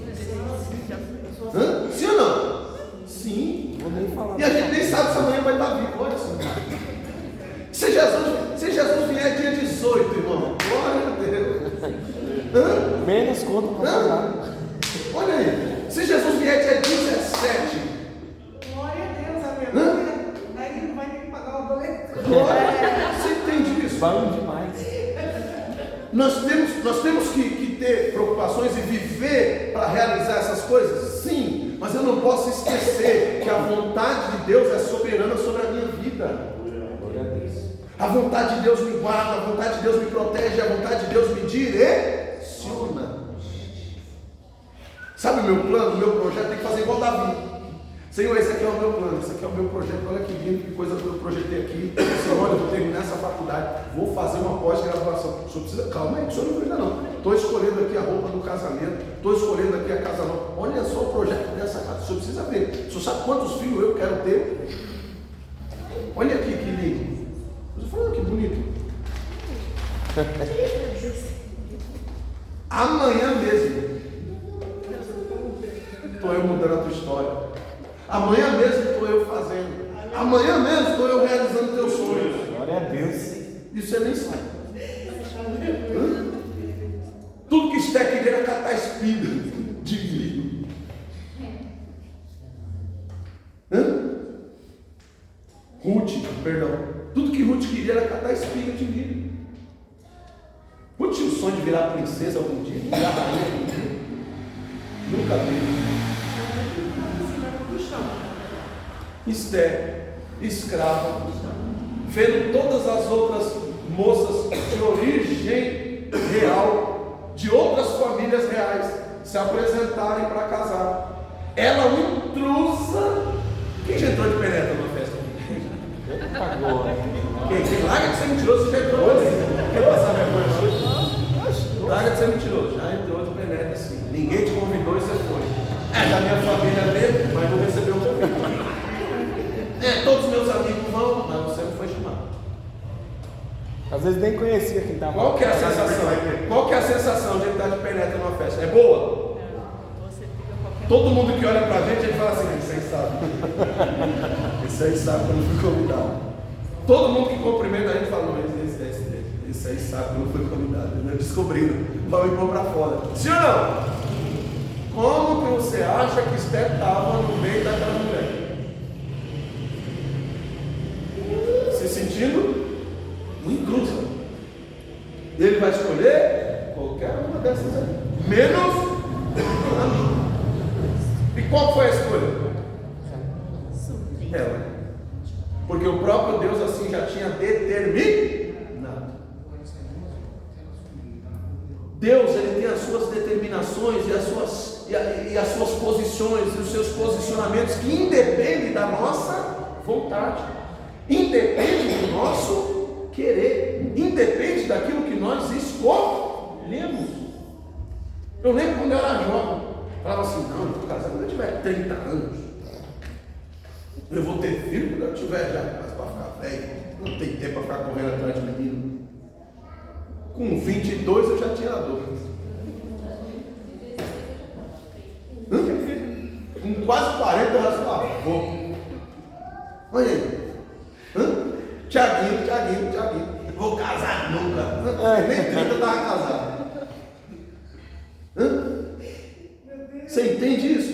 Hã? Sim ou não? Sim. Vou nem falar. E a gente nem sabe se amanhã vai estar vivo. Olha só. Se Jesus vier dia 18, irmão, glória a Deus. Hã? Menos conta para pagar. Olha aí. Se Jesus vier dia 17. Glória a Deus, aleluia. Aí ele não vai ter que pagar o boleto. Você entende isso? Bom demais. Nós temos que ter preocupações e viver para realizar essas coisas? Sim, mas eu não posso esquecer que a vontade de Deus é soberana sobre a minha vida. A vontade de Deus me guarda, a vontade de Deus me protege, a vontade de Deus me direciona. Sabe o meu plano, o meu projeto? Tem que fazer igual Davi. Senhor, esse aqui é o meu plano, esse aqui é o meu projeto, olha que lindo, que coisa que eu projetei aqui. Senhor, eu vou terminar essa faculdade, vou fazer uma pós-graduação. O senhor precisa, calma aí, o senhor não viu ainda não. Estou escolhendo aqui a roupa do casamento, estou escolhendo aqui a casa nova. Olha só o projeto dessa casa, o senhor precisa ver. O senhor sabe quantos filhos eu quero ter? Olha aqui que lindo. Eu estou falando que bonito. Amanhã mesmo, estou eu mudando a tua história. Amanhã mesmo estou eu fazendo. Amanhã mesmo estou eu realizando teus sonhos. Glória a Deus. Isso você nem sabe. Tudo que Esté queria era catar espiga de milho. Ruth, perdão. Tudo que Ruth queria era catar espiga de milho. Ruth tinha o sonho de virar princesa algum dia, virar rainha algum dia. Nunca teve. Esté, escrava, vendo todas as outras moças de origem real, de outras famílias reais, se apresentarem para casar. Ela, uma intrusa. Quem já entrou de penetra numa festa? Pagou. Quem? Larga de ser mentiroso, você já entrou ali. Quer passar vergonha hoje? Larga de ser mentiroso, já entrou de penetra sim. Ninguém te convidou e você foi. É da minha família mesmo, mas não recebeu o convite. Todos meus amigos vão, mas você não foi chamado. Às vezes nem conhecia quem estava. Qual que é a sensação? Qual que é a sensação de estar de penetra numa festa? É boa? Todo mundo que olha pra gente, ele fala assim, isso aí sabe. Isso aí sabe quando fui convidado. Todo mundo que cumprimenta a gente fala, não, esse aí sabe quando fui convidado. Não descobriram, vai me pôr pra fora. Sim ou não? Como que você acha que Esté estava no meio daquela mulher? Se sentindo uma intrusa. Ele vai escolher qualquer uma dessas aí, menos a mim. E qual foi a escolha? Ela. Porque o próprio Deus assim já tinha determinado. Deus, ele tem as suas determinações e as suas posições e os seus posicionamentos que independem da nossa vontade, independe do nosso querer, independe daquilo que nós escolhemos. Eu lembro quando eu era jovem, falava assim, não, eu vou casar quando eu tiver 30 anos. Eu vou ter filho quando eu tiver já para ficar velho. Não tem tempo para ficar correndo atrás de menino. Com 22 eu já tinha a dor. Com quase 40 eu já sou avô. Olha aí. Tiaguinho. Vou casar nunca. Nem 30 eu estava casado. Você entende isso?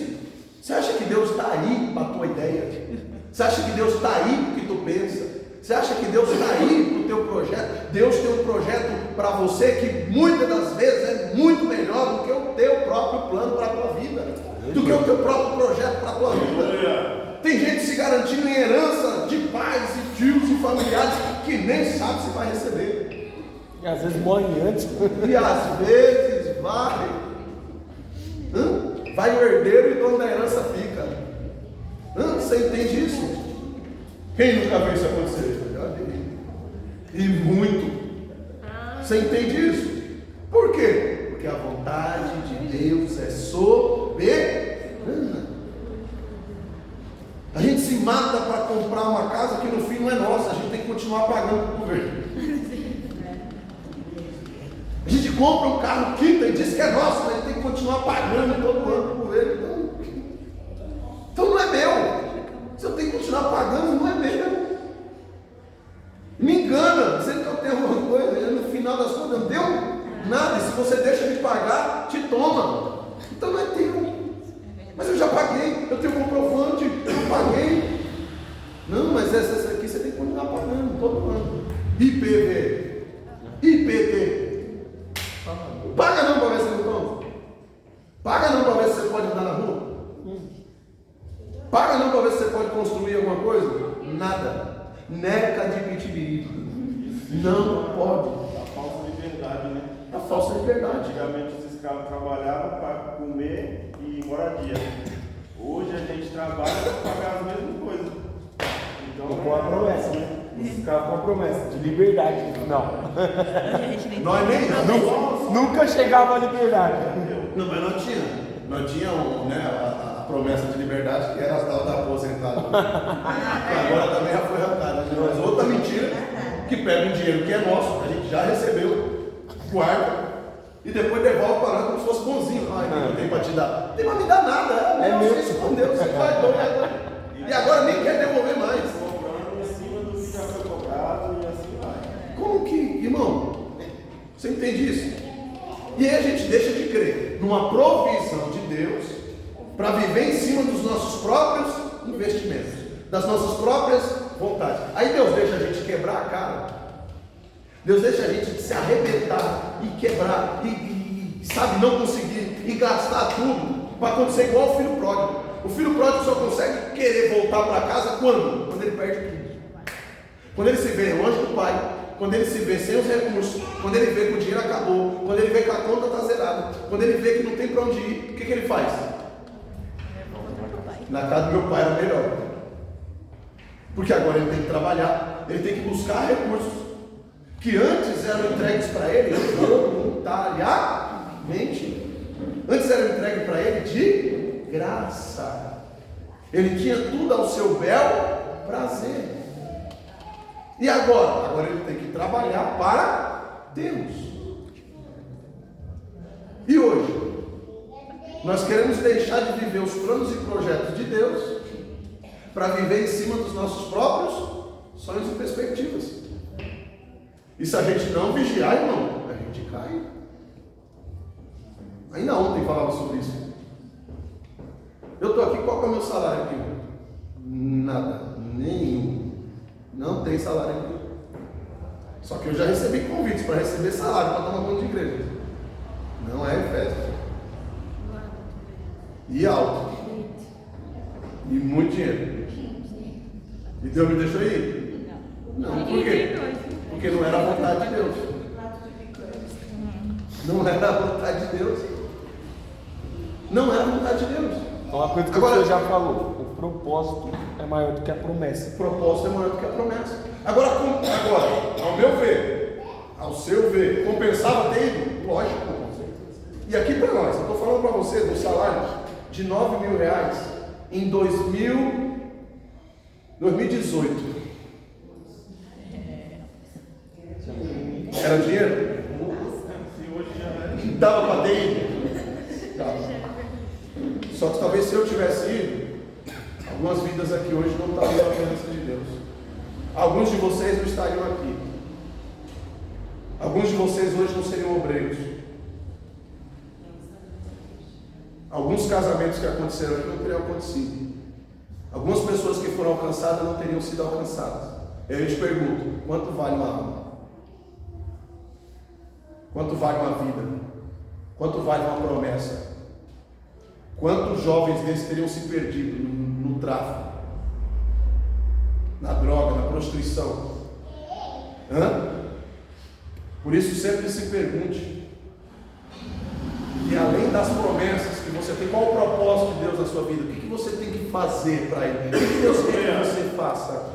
Você acha que Deus está aí para a tua ideia? Você acha que Deus está aí para o que tu pensa? Você acha que Deus está aí para o teu projeto? Deus tem um projeto para você que muitas das vezes é muito melhor do que o teu próprio plano para a tua vida, do que o teu próprio projeto para a tua vida. Tem gente se garantindo em herança de pais e tios e familiares que nem sabe se vai receber. E às vezes morre antes. E às vezes vai o herdeiro e o dono da herança fica. Você entende isso? Quem nunca viu isso acontecer? Eu já vi. E muito. Você entende isso? Por quê? Porque a vontade de Deus é soberana. A gente se mata para comprar uma casa que no fim não é nossa, a gente tem que continuar pagando para o governo. A gente compra um carro quinta e diz que é nosso, mas a gente tem que continuar pagando todo ano para o governo. Então não é meu. Se eu tenho que continuar pagando, não é meu. Me engana, dizendo que eu tenho alguma coisa, e no final das contas não deu nada. E se você deixa de pagar, te toma. Então não é teu. Mas eu já paguei, eu tenho um comprovante, eu paguei. Não, mas essa aqui você tem que continuar pagando todo ano. IPV, IPT. Paga não para ver se não toma. Paga não para ver se você pode andar na rua. Paga não para ver se você pode construir alguma coisa. Nada. Neca de pitibirido. Não pode. A falsa liberdade, né? A falsa liberdade. Antigamente os escravos trabalhavam para comer e moradia. Hoje a gente trabalha para pagar as mesmas coisas. Então, com a promessa, né? Os escravos com a promessa de liberdade no final. Nós nem Nunca chegava à liberdade. Não, mas nós tinha a promessa de liberdade que era a tal da aposentada. Agora também já foi arrancada. Mas outra mentira que pega um dinheiro que é nosso, a gente já recebeu, guarda e depois devolve para nós como se fosse bonzinho. Não tem para te dar. Não tem para me dar nada. É meu, você escondeu, você guardou. E agora nem quer devolver mais. Cobrando em cima do que já foi cobrado e assim vai. Como que, irmão? Você entende isso? E aí a gente deixa de crer numa provisão de Deus para viver em cima dos nossos próprios investimentos, das nossas próprias vontades. Aí Deus deixa a gente quebrar a cara. Deus deixa a gente se arrebentar e quebrar e sabe, não conseguir e gastar tudo para acontecer igual o filho pródigo. O filho pródigo só consegue querer voltar para casa quando? Quando ele perde tudo. Quando ele se vê longe do pai, quando ele se vê sem os recursos, quando ele vê que o dinheiro acabou, quando ele vê que a conta está zerada, quando ele vê que não tem para onde ir, o que ele faz? Na casa do meu pai era melhor. Porque agora ele tem que trabalhar, ele tem que buscar recursos que antes eram entregues para ele voluntariamente. Antes eram entregues para ele de graça. Ele tinha tudo ao seu bel prazer. E agora? Agora ele tem que trabalhar para Deus. E hoje? Nós queremos deixar de viver os planos e projetos de Deus para viver em cima dos nossos próprios sonhos e perspectivas. E se a gente não vigiar, irmão, a gente cai. Ainda ontem falava sobre isso. Eu estou aqui, qual que é o meu salário aqui? Nada, nenhum. Não tem salário aqui. Só que eu já recebi convites para receber salário para tomar conta de igreja. Não é festa. E alto. E muito dinheiro. E Deus me deixou ir? Não, por quê? Porque não era a vontade de Deus. Não era a vontade de Deus. Não era a vontade de Deus. Uma coisa que agora, você já falou, o propósito é maior do que a promessa. O propósito é maior do que a promessa. Agora, ao meu ver, ao seu ver, compensava ter ido? Lógico. E aqui para nós, eu estou falando para você do salário de R$9.000 em 2018. Era dinheiro? Dava para ter ido? Dava. Só que talvez se eu tivesse ido, algumas vidas aqui hoje não estariam na presença de Deus. Alguns de vocês não estariam aqui. Alguns de vocês hoje não seriam obreiros. Alguns casamentos que aconteceram aqui não teriam acontecido. Algumas pessoas que foram alcançadas não teriam sido alcançadas. Eu te pergunto, quanto vale uma alma? Quanto vale uma vida? Quanto vale uma promessa? Quantos jovens desses teriam se perdido no tráfico, na droga, na prostituição? Por isso sempre se pergunte, e além das promessas que que você tem? Qual o propósito de Deus na sua vida? O que você tem que fazer para Ele? O que Deus quer que você faça?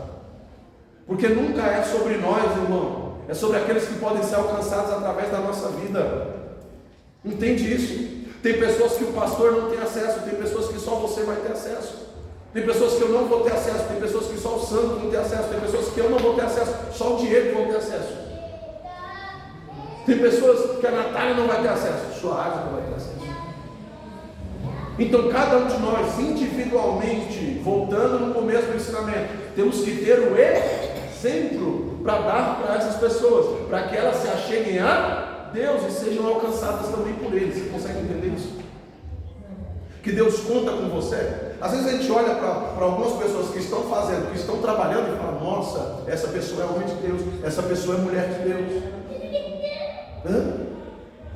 Porque nunca é sobre nós, irmão. É sobre aqueles que podem ser alcançados através da nossa vida. Entende isso? Tem pessoas que o pastor não tem acesso, tem pessoas que só você vai ter acesso. Tem pessoas que eu não vou ter acesso, tem pessoas que só o Santo vão ter acesso, tem pessoas que eu não vou ter acesso, só o Diego vão ter acesso. Tem pessoas que a Natália não vai ter acesso, só a Ágata vai ter acesso. Então cada um de nós, individualmente, voltando no começo do ensinamento, temos que ter o exemplo para dar para essas pessoas, para que elas se acheguem a Deus e sejam alcançadas também por Ele. Você consegue entender isso? Que Deus conta com você. Às vezes a gente olha para algumas pessoas que estão fazendo, que estão trabalhando e fala: nossa, essa pessoa é homem de Deus, essa pessoa é mulher de Deus.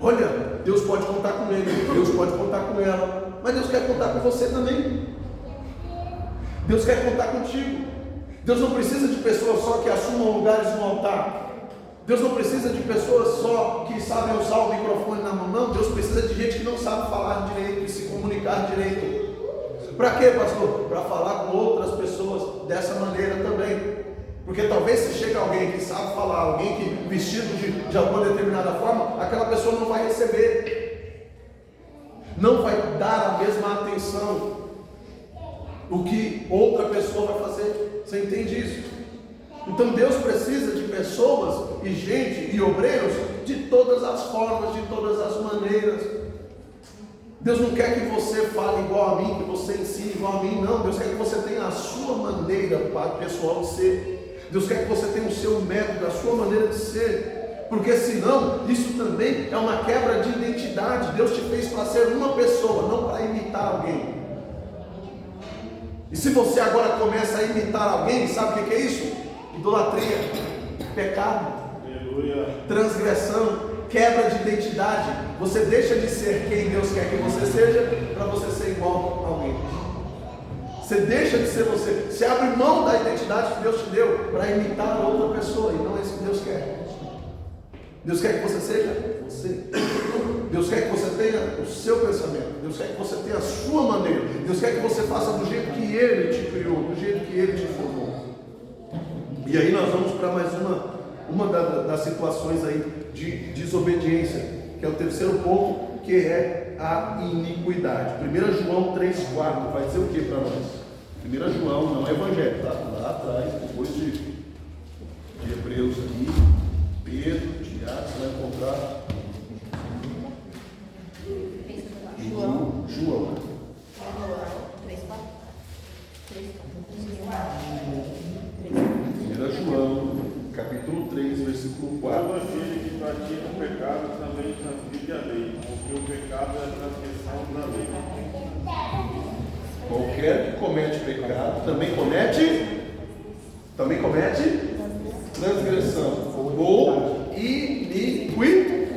Olha, Deus pode contar com ele, Deus pode contar com ela, mas Deus quer contar com você também. Deus quer contar contigo. Deus não precisa de pessoas só que assumam lugares no altar. Deus não precisa de pessoas só que sabem usar o microfone na mão, não. Deus precisa de gente que não sabe falar direito e se comunicar direito. Para quê, pastor? Para falar com outras pessoas dessa maneira também. Porque talvez se chega alguém que sabe falar, alguém que vestido de alguma determinada forma, aquela pessoa não vai receber, não vai dar a mesma atenção o que outra pessoa vai fazer. Você entende isso? Então Deus precisa de pessoas e gente e obreiros de todas as formas, de todas as maneiras. Deus não quer que você fale igual a mim, que você ensine igual a mim, não. Deus quer que você tenha a sua maneira pessoal de ser. Deus quer que você tenha o seu método, a sua maneira de ser. Porque senão, isso também é uma quebra de identidade. Deus te fez para ser uma pessoa, não para imitar alguém. E se você agora começa a imitar alguém, sabe o que é isso? Idolatria, pecado, transgressão, quebra de identidade. Você deixa de ser quem Deus quer que você seja para você ser igual a alguém. Você deixa de ser você. Você abre mão da identidade que Deus te deu para imitar outra pessoa, e não é isso que Deus quer. Deus quer que você seja você. Deus quer que você tenha o seu pensamento. Deus quer que você tenha a sua maneira. Deus quer que você faça do jeito que Ele te criou, do jeito que Ele te formou. E aí nós vamos para mais uma das situações aí de desobediência, que é o terceiro ponto, que é a iniquidade. 1 João 3,4 vai dizer o que para nós? 1 João, não é Evangelho, tá lá atrás, depois de Hebreus aqui, Pedro, Tiago, você vai encontrar João. 1 João, capítulo 3, versículo 4. Todo aquele que pratica o pecado também transgride a lei, porque o pecado é a transgressão da lei. Qualquer que comete pecado também comete transgressão ou iniquidade.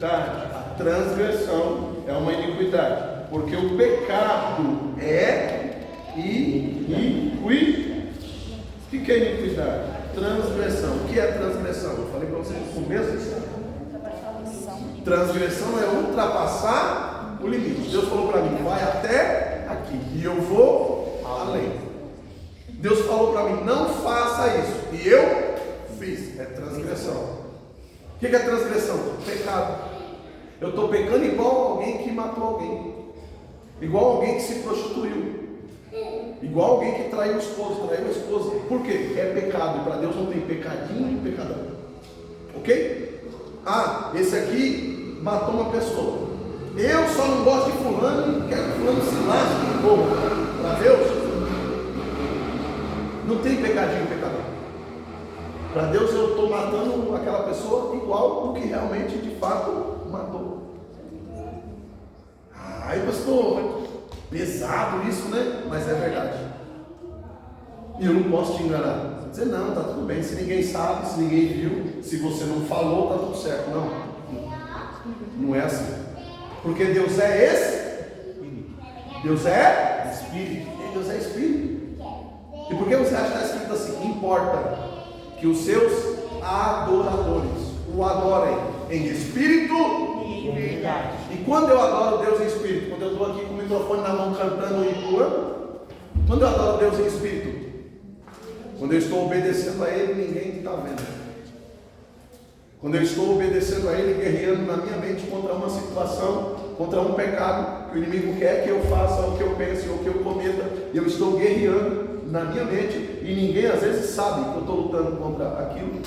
A transgressão é uma iniquidade, porque o pecado é iniquidade. O que é iniquidade? Transgressão. O que é transgressão? Eu falei para vocês no começo. Transgressão é ultrapassar o limite. Deus falou para mim: vai até aqui e eu vou além. Deus falou para mim: não faça isso, e eu fiz. É transgressão. O que é transgressão? Pecado. Eu estou pecando igual alguém que matou alguém, igual alguém que se prostituiu, igual alguém que traiu a esposa. Por quê? É pecado, e para Deus não tem pecadinho e pecadão. Ok? Esse aqui matou uma pessoa. Eu só não gosto de fulano e quero que fulano se lasque. Para Deus não tem pecadinho e pecadão. Para Deus eu estou matando aquela pessoa igual o que realmente de fato matou. Ai, pastor, pesado isso, né? Mas é verdade. E eu não posso te enganar. Dizer, não, tá tudo bem. Se ninguém sabe, se ninguém viu, se você não falou, tá tudo certo. Não é assim. Porque Deus é esse. Deus é Espírito. E Deus é Espírito. E por que você acha que está escrito assim? Importa que os seus adoradores o adorem em espírito Em verdade. E quando eu adoro Deus em espírito, quando eu estou aqui com o microfone na mão cantando e pulando, quando eu adoro Deus em espírito, quando eu estou obedecendo a Ele, ninguém está vendo. Quando eu estou obedecendo a Ele, guerreando na minha mente contra uma situação, contra um pecado que o inimigo quer que eu faça, ou que eu pense, ou que eu cometa, eu estou guerreando na minha mente e ninguém às vezes sabe que eu estou lutando contra aquilo,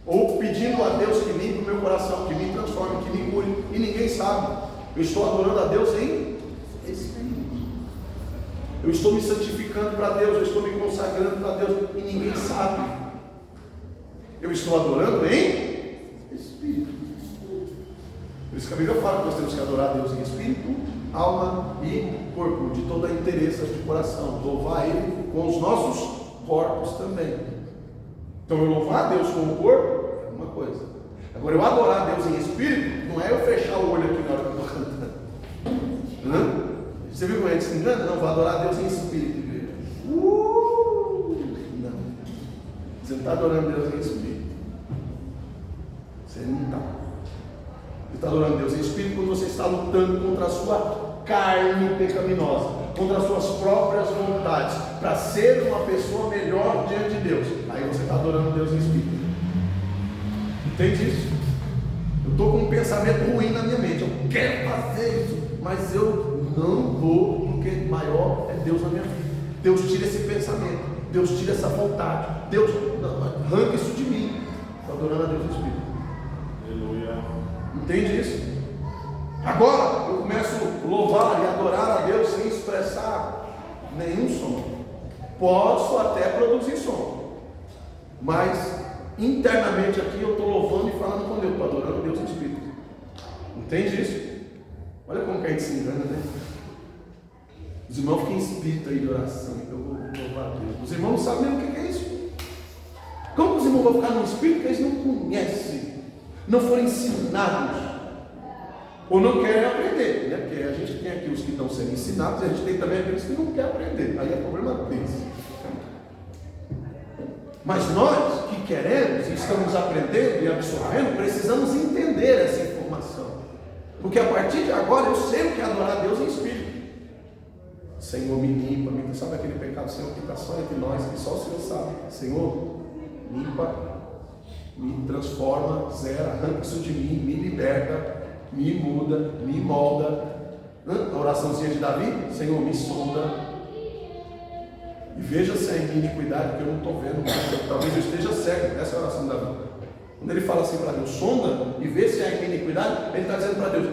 ou pedindo a Deus que limpe o meu coração, que me transforme, que me cure, e ninguém sabe. Eu estou adorando a Deus em espírito. Eu estou me santificando para Deus, eu estou me consagrando para Deus e ninguém sabe. Eu estou adorando em espírito. Por isso que a Bíblia fala que nós temos que adorar a Deus em espírito, alma e corpo, de toda a inteireza de coração. Louvar Ele com os nossos corpos também. Então eu louvar a Deus com o corpo é uma coisa. Agora eu adorar a Deus em espírito não é eu fechar o olho aqui na hora que eu estou cantando. Não? Você viu como a gente se engana? Não, vou adorar a Deus em espírito. Não. Você não está adorando a Deus em espírito. Você não está. Você está adorando a Deus em espírito quando você está lutando contra a sua carne pecaminosa, contra as suas próprias vontades, para ser uma pessoa melhor diante de Deus. Aí você está adorando a Deus em espírito. Entende isso? Eu estou com um pensamento ruim na minha mente. Eu quero fazer isso, mas eu não vou, porque maior é Deus na minha vida. Deus tira esse pensamento, Deus tira essa vontade, Deus arranca isso de mim. Estou adorando a Deus em espírito. Aleluia. Entende isso? Agora eu começo a louvar e adorar a Deus sem expressar nenhum som. Posso até produzir som, mas internamente aqui eu estou louvando e falando com Deus, estou adorando a Deus em espírito. Entende isso? Olha como que a gente se engana, né? Os irmãos ficam em espírito aí de oração, então eu vou louvar a Deus. Os irmãos não sabem nem o que é isso. Como que os irmãos vão ficar no espírito que eles não conhecem, não foram ensinados, ou não querem aprender, né? Porque a gente tem aqui os que estão sendo ensinados, e a gente tem também aqueles que não querem aprender, aí é problema deles. Mas nós que queremos e estamos aprendendo e absorvendo, precisamos entender essa informação, porque a partir de agora eu sei o que é adorar a Deus em espírito. Senhor, me limpa, sabe aquele pecado, Senhor, que está só entre nós, que só o Senhor sabe. Senhor, limpa, me transforma, zera, arranca isso de mim, me liberta, me muda, me molda. A oraçãozinha de Davi: Senhor, me sonda e veja se há em mim iniquidade, porque eu não estou vendo, talvez eu esteja cego. Essa é a oração de Davi. Quando ele fala assim para Deus, sonda e vê se há em mim iniquidade, ele está dizendo para Deus: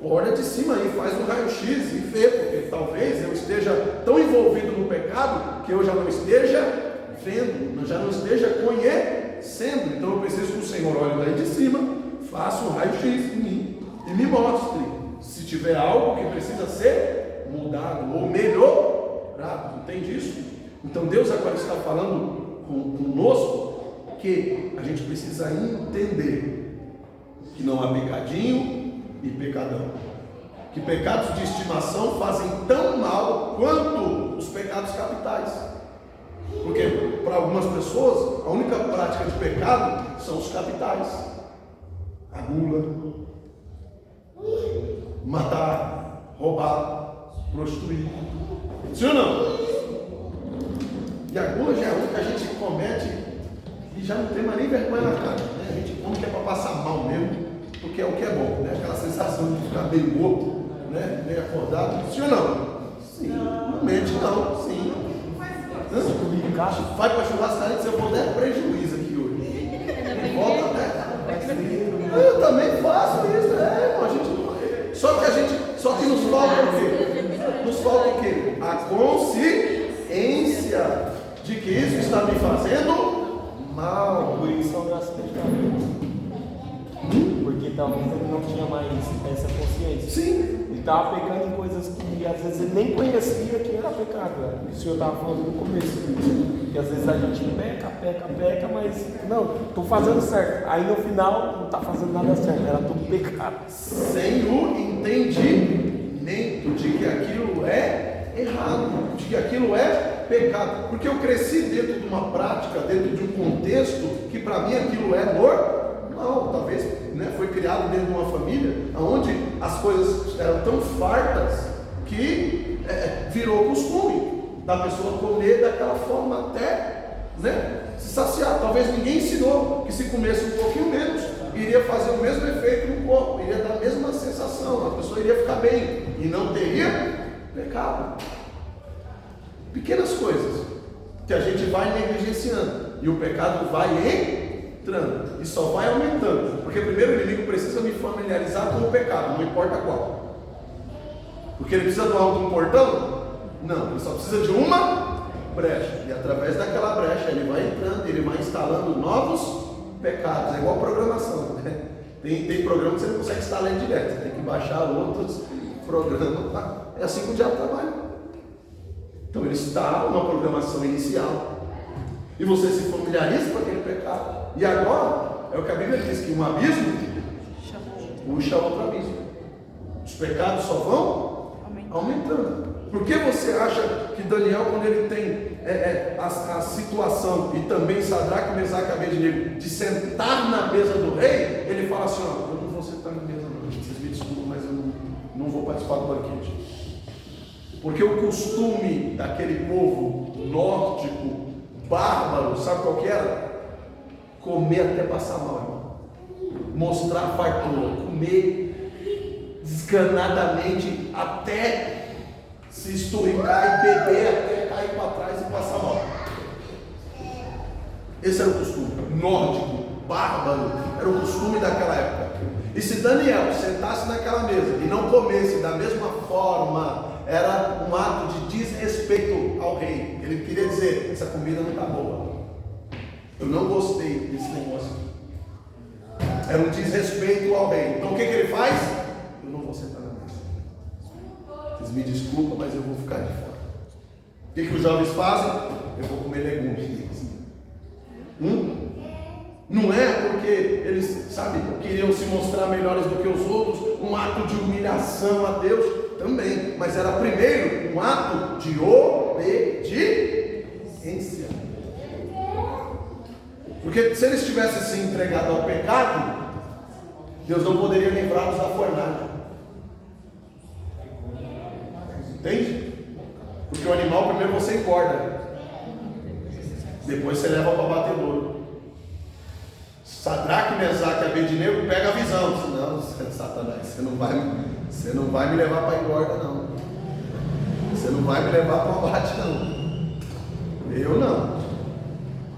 olha de cima aí, faz um raio-x e vê, porque talvez eu esteja tão envolvido no pecado que eu já não esteja vendo, já não esteja conhecendo. Então eu preciso que o Senhor olhe daí de cima, faça um raio-x em mim e me mostre se tiver algo que precisa ser mudado ou melhorado. Entende isso? Então Deus agora está falando conosco que a gente precisa entender que não há pecadinho e pecadão, que pecados de estimação fazem tão mal quanto os pecados capitais, porque para algumas pessoas a única prática de pecado são os capitais: a gula, matar, roubar, prostituir. Sim ou não? E a gula já é uma que a gente comete e já não tem mais nem vergonha na cara, né? A gente come que é para passar mal mesmo, porque é o que é bom, né? Aquela sensação de ficar meio morto, né? Meio acordado. Sim ou não? Sim. Não mente não, sim. Vai para churrascaria, se eu for der prejuízo aqui hoje. Volta, né? Eu também faço isso, a gente, só que nos falta o quê? Nos falta o quê? A consciência de que isso está me fazendo mal. Por isso a oração está. Porque talvez ele não tinha mais essa consciência. Sim. Ele estava pecando em coisas que às vezes ele nem conhecia que era pecado. O senhor estava falando no começo. Que às vezes a gente peca, mas não, estou fazendo certo. Aí no final não está fazendo nada certo, era tudo pecado. Sem o entendimento de que aquilo é errado, de que aquilo é pecado. Porque eu cresci dentro de uma prática, dentro de um contexto que para mim aquilo é normal. Não, talvez, né, foi criado dentro de uma família onde as coisas eram tão fartas que virou costume da pessoa comer daquela forma até, né, se saciar. Talvez ninguém ensinou que se comesse um pouquinho menos, iria fazer o mesmo efeito no corpo, iria dar a mesma sensação, a pessoa iria ficar bem e não teria pecado. Pequenas coisas que a gente vai negligenciando e o pecado vai entrando e só vai aumentando, porque primeiro o inimigo precisa me familiarizar com o pecado, não importa qual. Porque ele precisa do alto um portão? Não, ele só precisa de uma brecha, e através daquela brecha ele vai entrando, ele vai instalando novos pecados. É igual programação, né? Tem programa que você não consegue instalar direto, você tem que baixar outros programas, tá? É assim que o diabo trabalha. Então ele instala uma programação inicial e você se familiariza com aquele pecado, e agora é o que a Bíblia diz, que um abismo puxa outro abismo. Os pecados só vão aumentando. Por que você acha que Daniel, quando ele tem a situação, e também Sadraque, Mesaque e Abednego, de sentar na mesa do rei, ele fala assim: ó, eu não vou sentar na mesa não, vocês me desculpam, mas eu não vou participar do banquete. Porque o costume daquele povo nórdico, bárbaro, sabe qual que era? Comer até passar mal, irmão. Mostrar fartura, comer desganadamente até se esturricar e beber até cair para trás e passar mal. Esse era o costume nórdico, bárbaro, era o costume daquela época. E se Daniel sentasse naquela mesa e não comesse da mesma forma, era um ato de desrespeito ao rei. Ele queria dizer: essa comida não está boa, eu não gostei desse negócio. Era um desrespeito ao rei. Então o que ele faz? Eu não vou sentar na mesa. Vocês me desculpam, mas eu vou ficar de fora. O que os jovens fazem? Eu vou comer legumes. Não é porque eles, sabe, queriam se mostrar melhores do que os outros, um ato de humilhação a Deus também, mas era primeiro um ato de obediência. Porque se eles tivessem se entregado ao pecado, Deus não poderia livrá-los da fornalha. Entende? Porque o animal primeiro você engorda, depois você leva para o abatedouro. Sadraque, Mesaque e Abednego pega a visão. Não, Satanás, você não vai me levar para a engorda, não. Você não vai me levar para o abate, não. Eu não.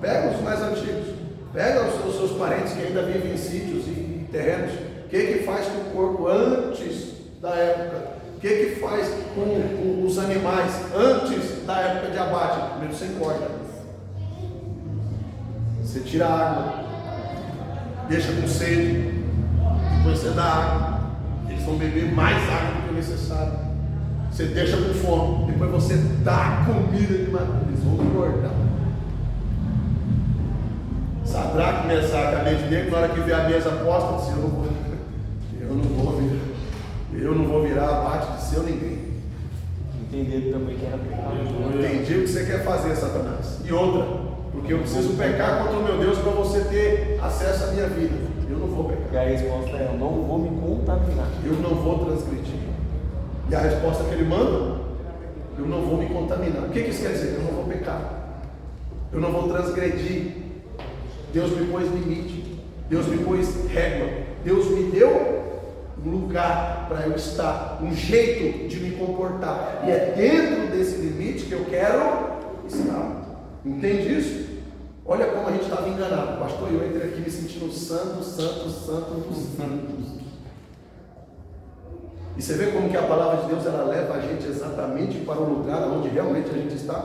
Pega os mais antigos, pega os seus parentes que ainda vivem em sítios e terrenos. O que faz com o corpo antes da época? O que faz com os animais antes da época de abate? Primeiro você engorda, você tira a água, deixa com sede, depois você dá água, eles vão beber mais água do que o necessário. Você deixa com fome, depois você dá comida demais, eles vão engordar. Sadraque, Mesaque e Abednego, na hora que vê a mesa posta, disse: eu não vou virar abate de seu ninguém. Entenderam também que era pecado. Entendi o que você quer fazer, Satanás. E outra, porque eu preciso pecar contra o meu Deus para você ter acesso à minha vida. Eu não vou pecar. E a resposta é: eu não vou me contaminar. Eu não vou transgredir. E a resposta que ele manda: eu não vou me contaminar. O que isso quer dizer? Eu não vou pecar. Eu não vou transgredir. Deus me pôs limite. Deus me pôs régua. Deus me deu um lugar para eu estar, um jeito de me comportar. E é dentro desse limite que eu quero estar. Entende isso? Olha como a gente estava enganado. Pastor, eu entrei aqui me sentindo santo dos santos. E você vê como que a palavra de Deus ela leva a gente exatamente para o lugar onde realmente a gente está.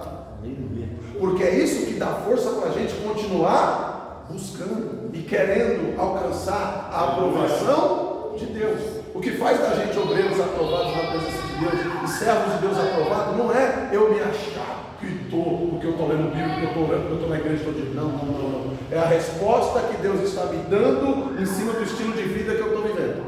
Porque é isso que dá força para a gente continuar buscando e querendo alcançar a aprovação de Deus. O que faz da gente obreiros aprovados na presença de Deus e servos de Deus aprovados não é eu me achar que estou, porque eu estou lendo Bíblia, porque eu estou na igreja todo dia. Não. É a resposta que Deus está me dando em cima do estilo de vida que eu estou vivendo.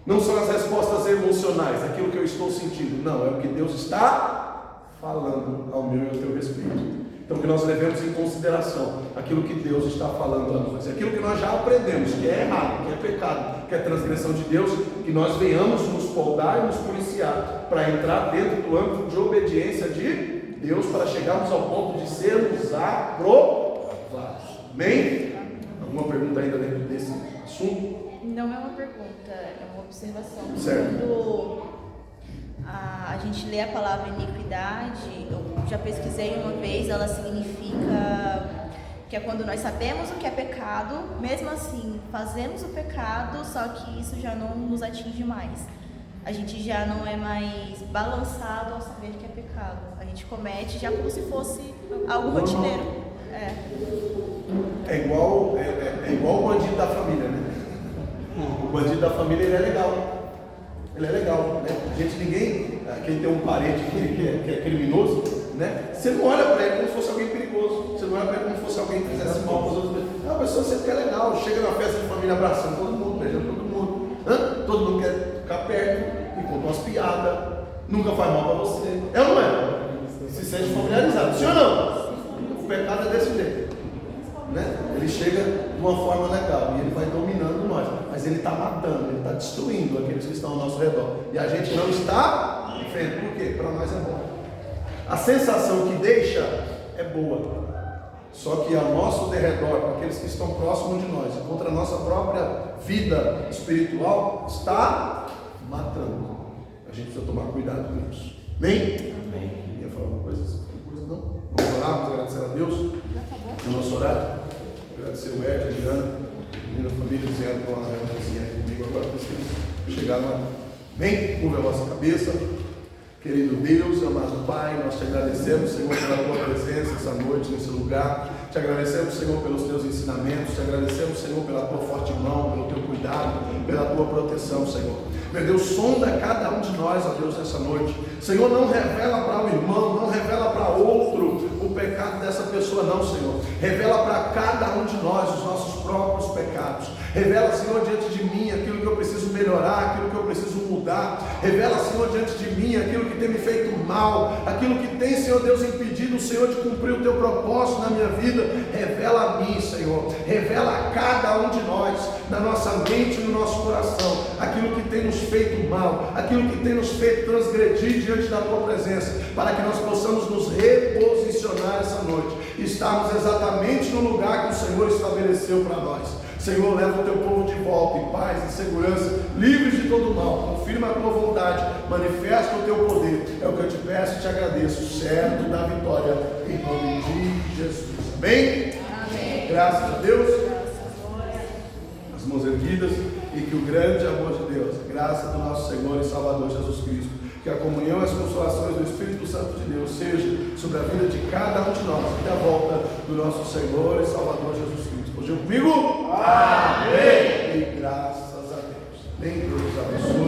Não são as respostas emocionais, aquilo que eu estou sentindo. Não, é o que Deus está falando ao meu e ao teu respeito. Então que nós levemos em consideração aquilo que Deus está falando a nós, aquilo que nós já aprendemos, que é errado, que é pecado, que é transgressão de Deus, que nós venhamos nos podar e nos policiar para entrar dentro do âmbito de obediência de Deus, para chegarmos ao ponto de sermos aprovados. Amém? Alguma pergunta ainda dentro desse assunto? Não é uma pergunta, é uma observação. Certo. Quando a gente lê a palavra iniquidade, eu já pesquisei uma vez, ela significa que é quando nós sabemos o que é pecado, mesmo assim fazemos o pecado, só que isso já não nos atinge mais. A gente já não é mais balançado ao saber que é pecado. A gente comete já como se fosse algo rotineiro. É igual o bandido da família, né? O bandido da família, ele é legal. Ele é legal, né? Quem tem um parente que é criminoso, né? Você não olha para ele como se fosse alguém perigoso. Você não olha para ele como se fosse alguém que fizesse mal para os outros. A pessoa sempre é legal. Chega na festa de família abraçando todo mundo, beijando todo mundo. Todo mundo quer ficar perto e conta umas piadas. Nunca faz mal para você. É ou não é? Se sente familiarizado. Sim ou não? O pecado é desse jeito. Né? Ele chega de uma forma legal e ele vai dominando nós, mas ele está matando, ele está destruindo aqueles que estão ao nosso redor e a gente não está em frente. Por quê? Para nós é bom. A sensação que deixa é boa, só que ao nosso derredor, para aqueles que estão próximos de nós, contra a nossa própria vida espiritual, está matando. A gente precisa tomar cuidado com isso. Amém? Amém. Quer falar alguma coisa? Não? Vamos orar, vamos agradecer a Deus no nosso horário. Agradecer o Ed, a Adriana, a minha família, dizendo para uma reuniãozinha comigo agora, para vocês chegaram lá. Amém? Curva a vossa cabeça. Querido Deus, amado Pai, nós te agradecemos, Senhor, pela tua presença essa noite nesse lugar. Te agradecemos, Senhor, pelos teus ensinamentos. Te agradecemos, Senhor, pela tua forte mão, pelo teu cuidado, pela tua proteção, Senhor. Meu Deus, sonda cada um de nós, ó Deus, nessa noite. Senhor, não revela para o irmão, não revela para outro o pecado dessa pessoa, não, Senhor. Revela para cada um de nós os nossos próprios pecados. Revela, Senhor, diante de mim aquilo que eu preciso melhorar, aquilo que eu preciso mudar. Revela, Senhor, diante de mim aquilo que tem me feito mal, aquilo que tem, Senhor Deus, impedido o Senhor de cumprir o teu propósito na minha vida. Revela a mim, Senhor. Revela a cada um de nós, na nossa mente e no nosso coração, aquilo que tem nos feito mal, aquilo que tem nos feito transgredir diante da tua presença, para que nós possamos nos reposicionar essa noite e estarmos exatamente no lugar que o Senhor estabeleceu para nós. Senhor, leva o teu povo de volta em paz e segurança, livres de todo mal. Confirma a tua vontade, manifesta o teu poder. É o que eu te peço e te agradeço, certo da vitória, em nome de Jesus. Amém? Amém. Graças a Deus. As mãos erguidas, e que o grande amor de Deus, a graça do nosso Senhor e Salvador Jesus Cristo, que a comunhão e as consolações do Espírito Santo de Deus seja sobre a vida de cada um de nós, até a volta do nosso Senhor e Salvador Jesus Cristo. Hoje comigo? Amém! E graças a Deus. Deus abençoe.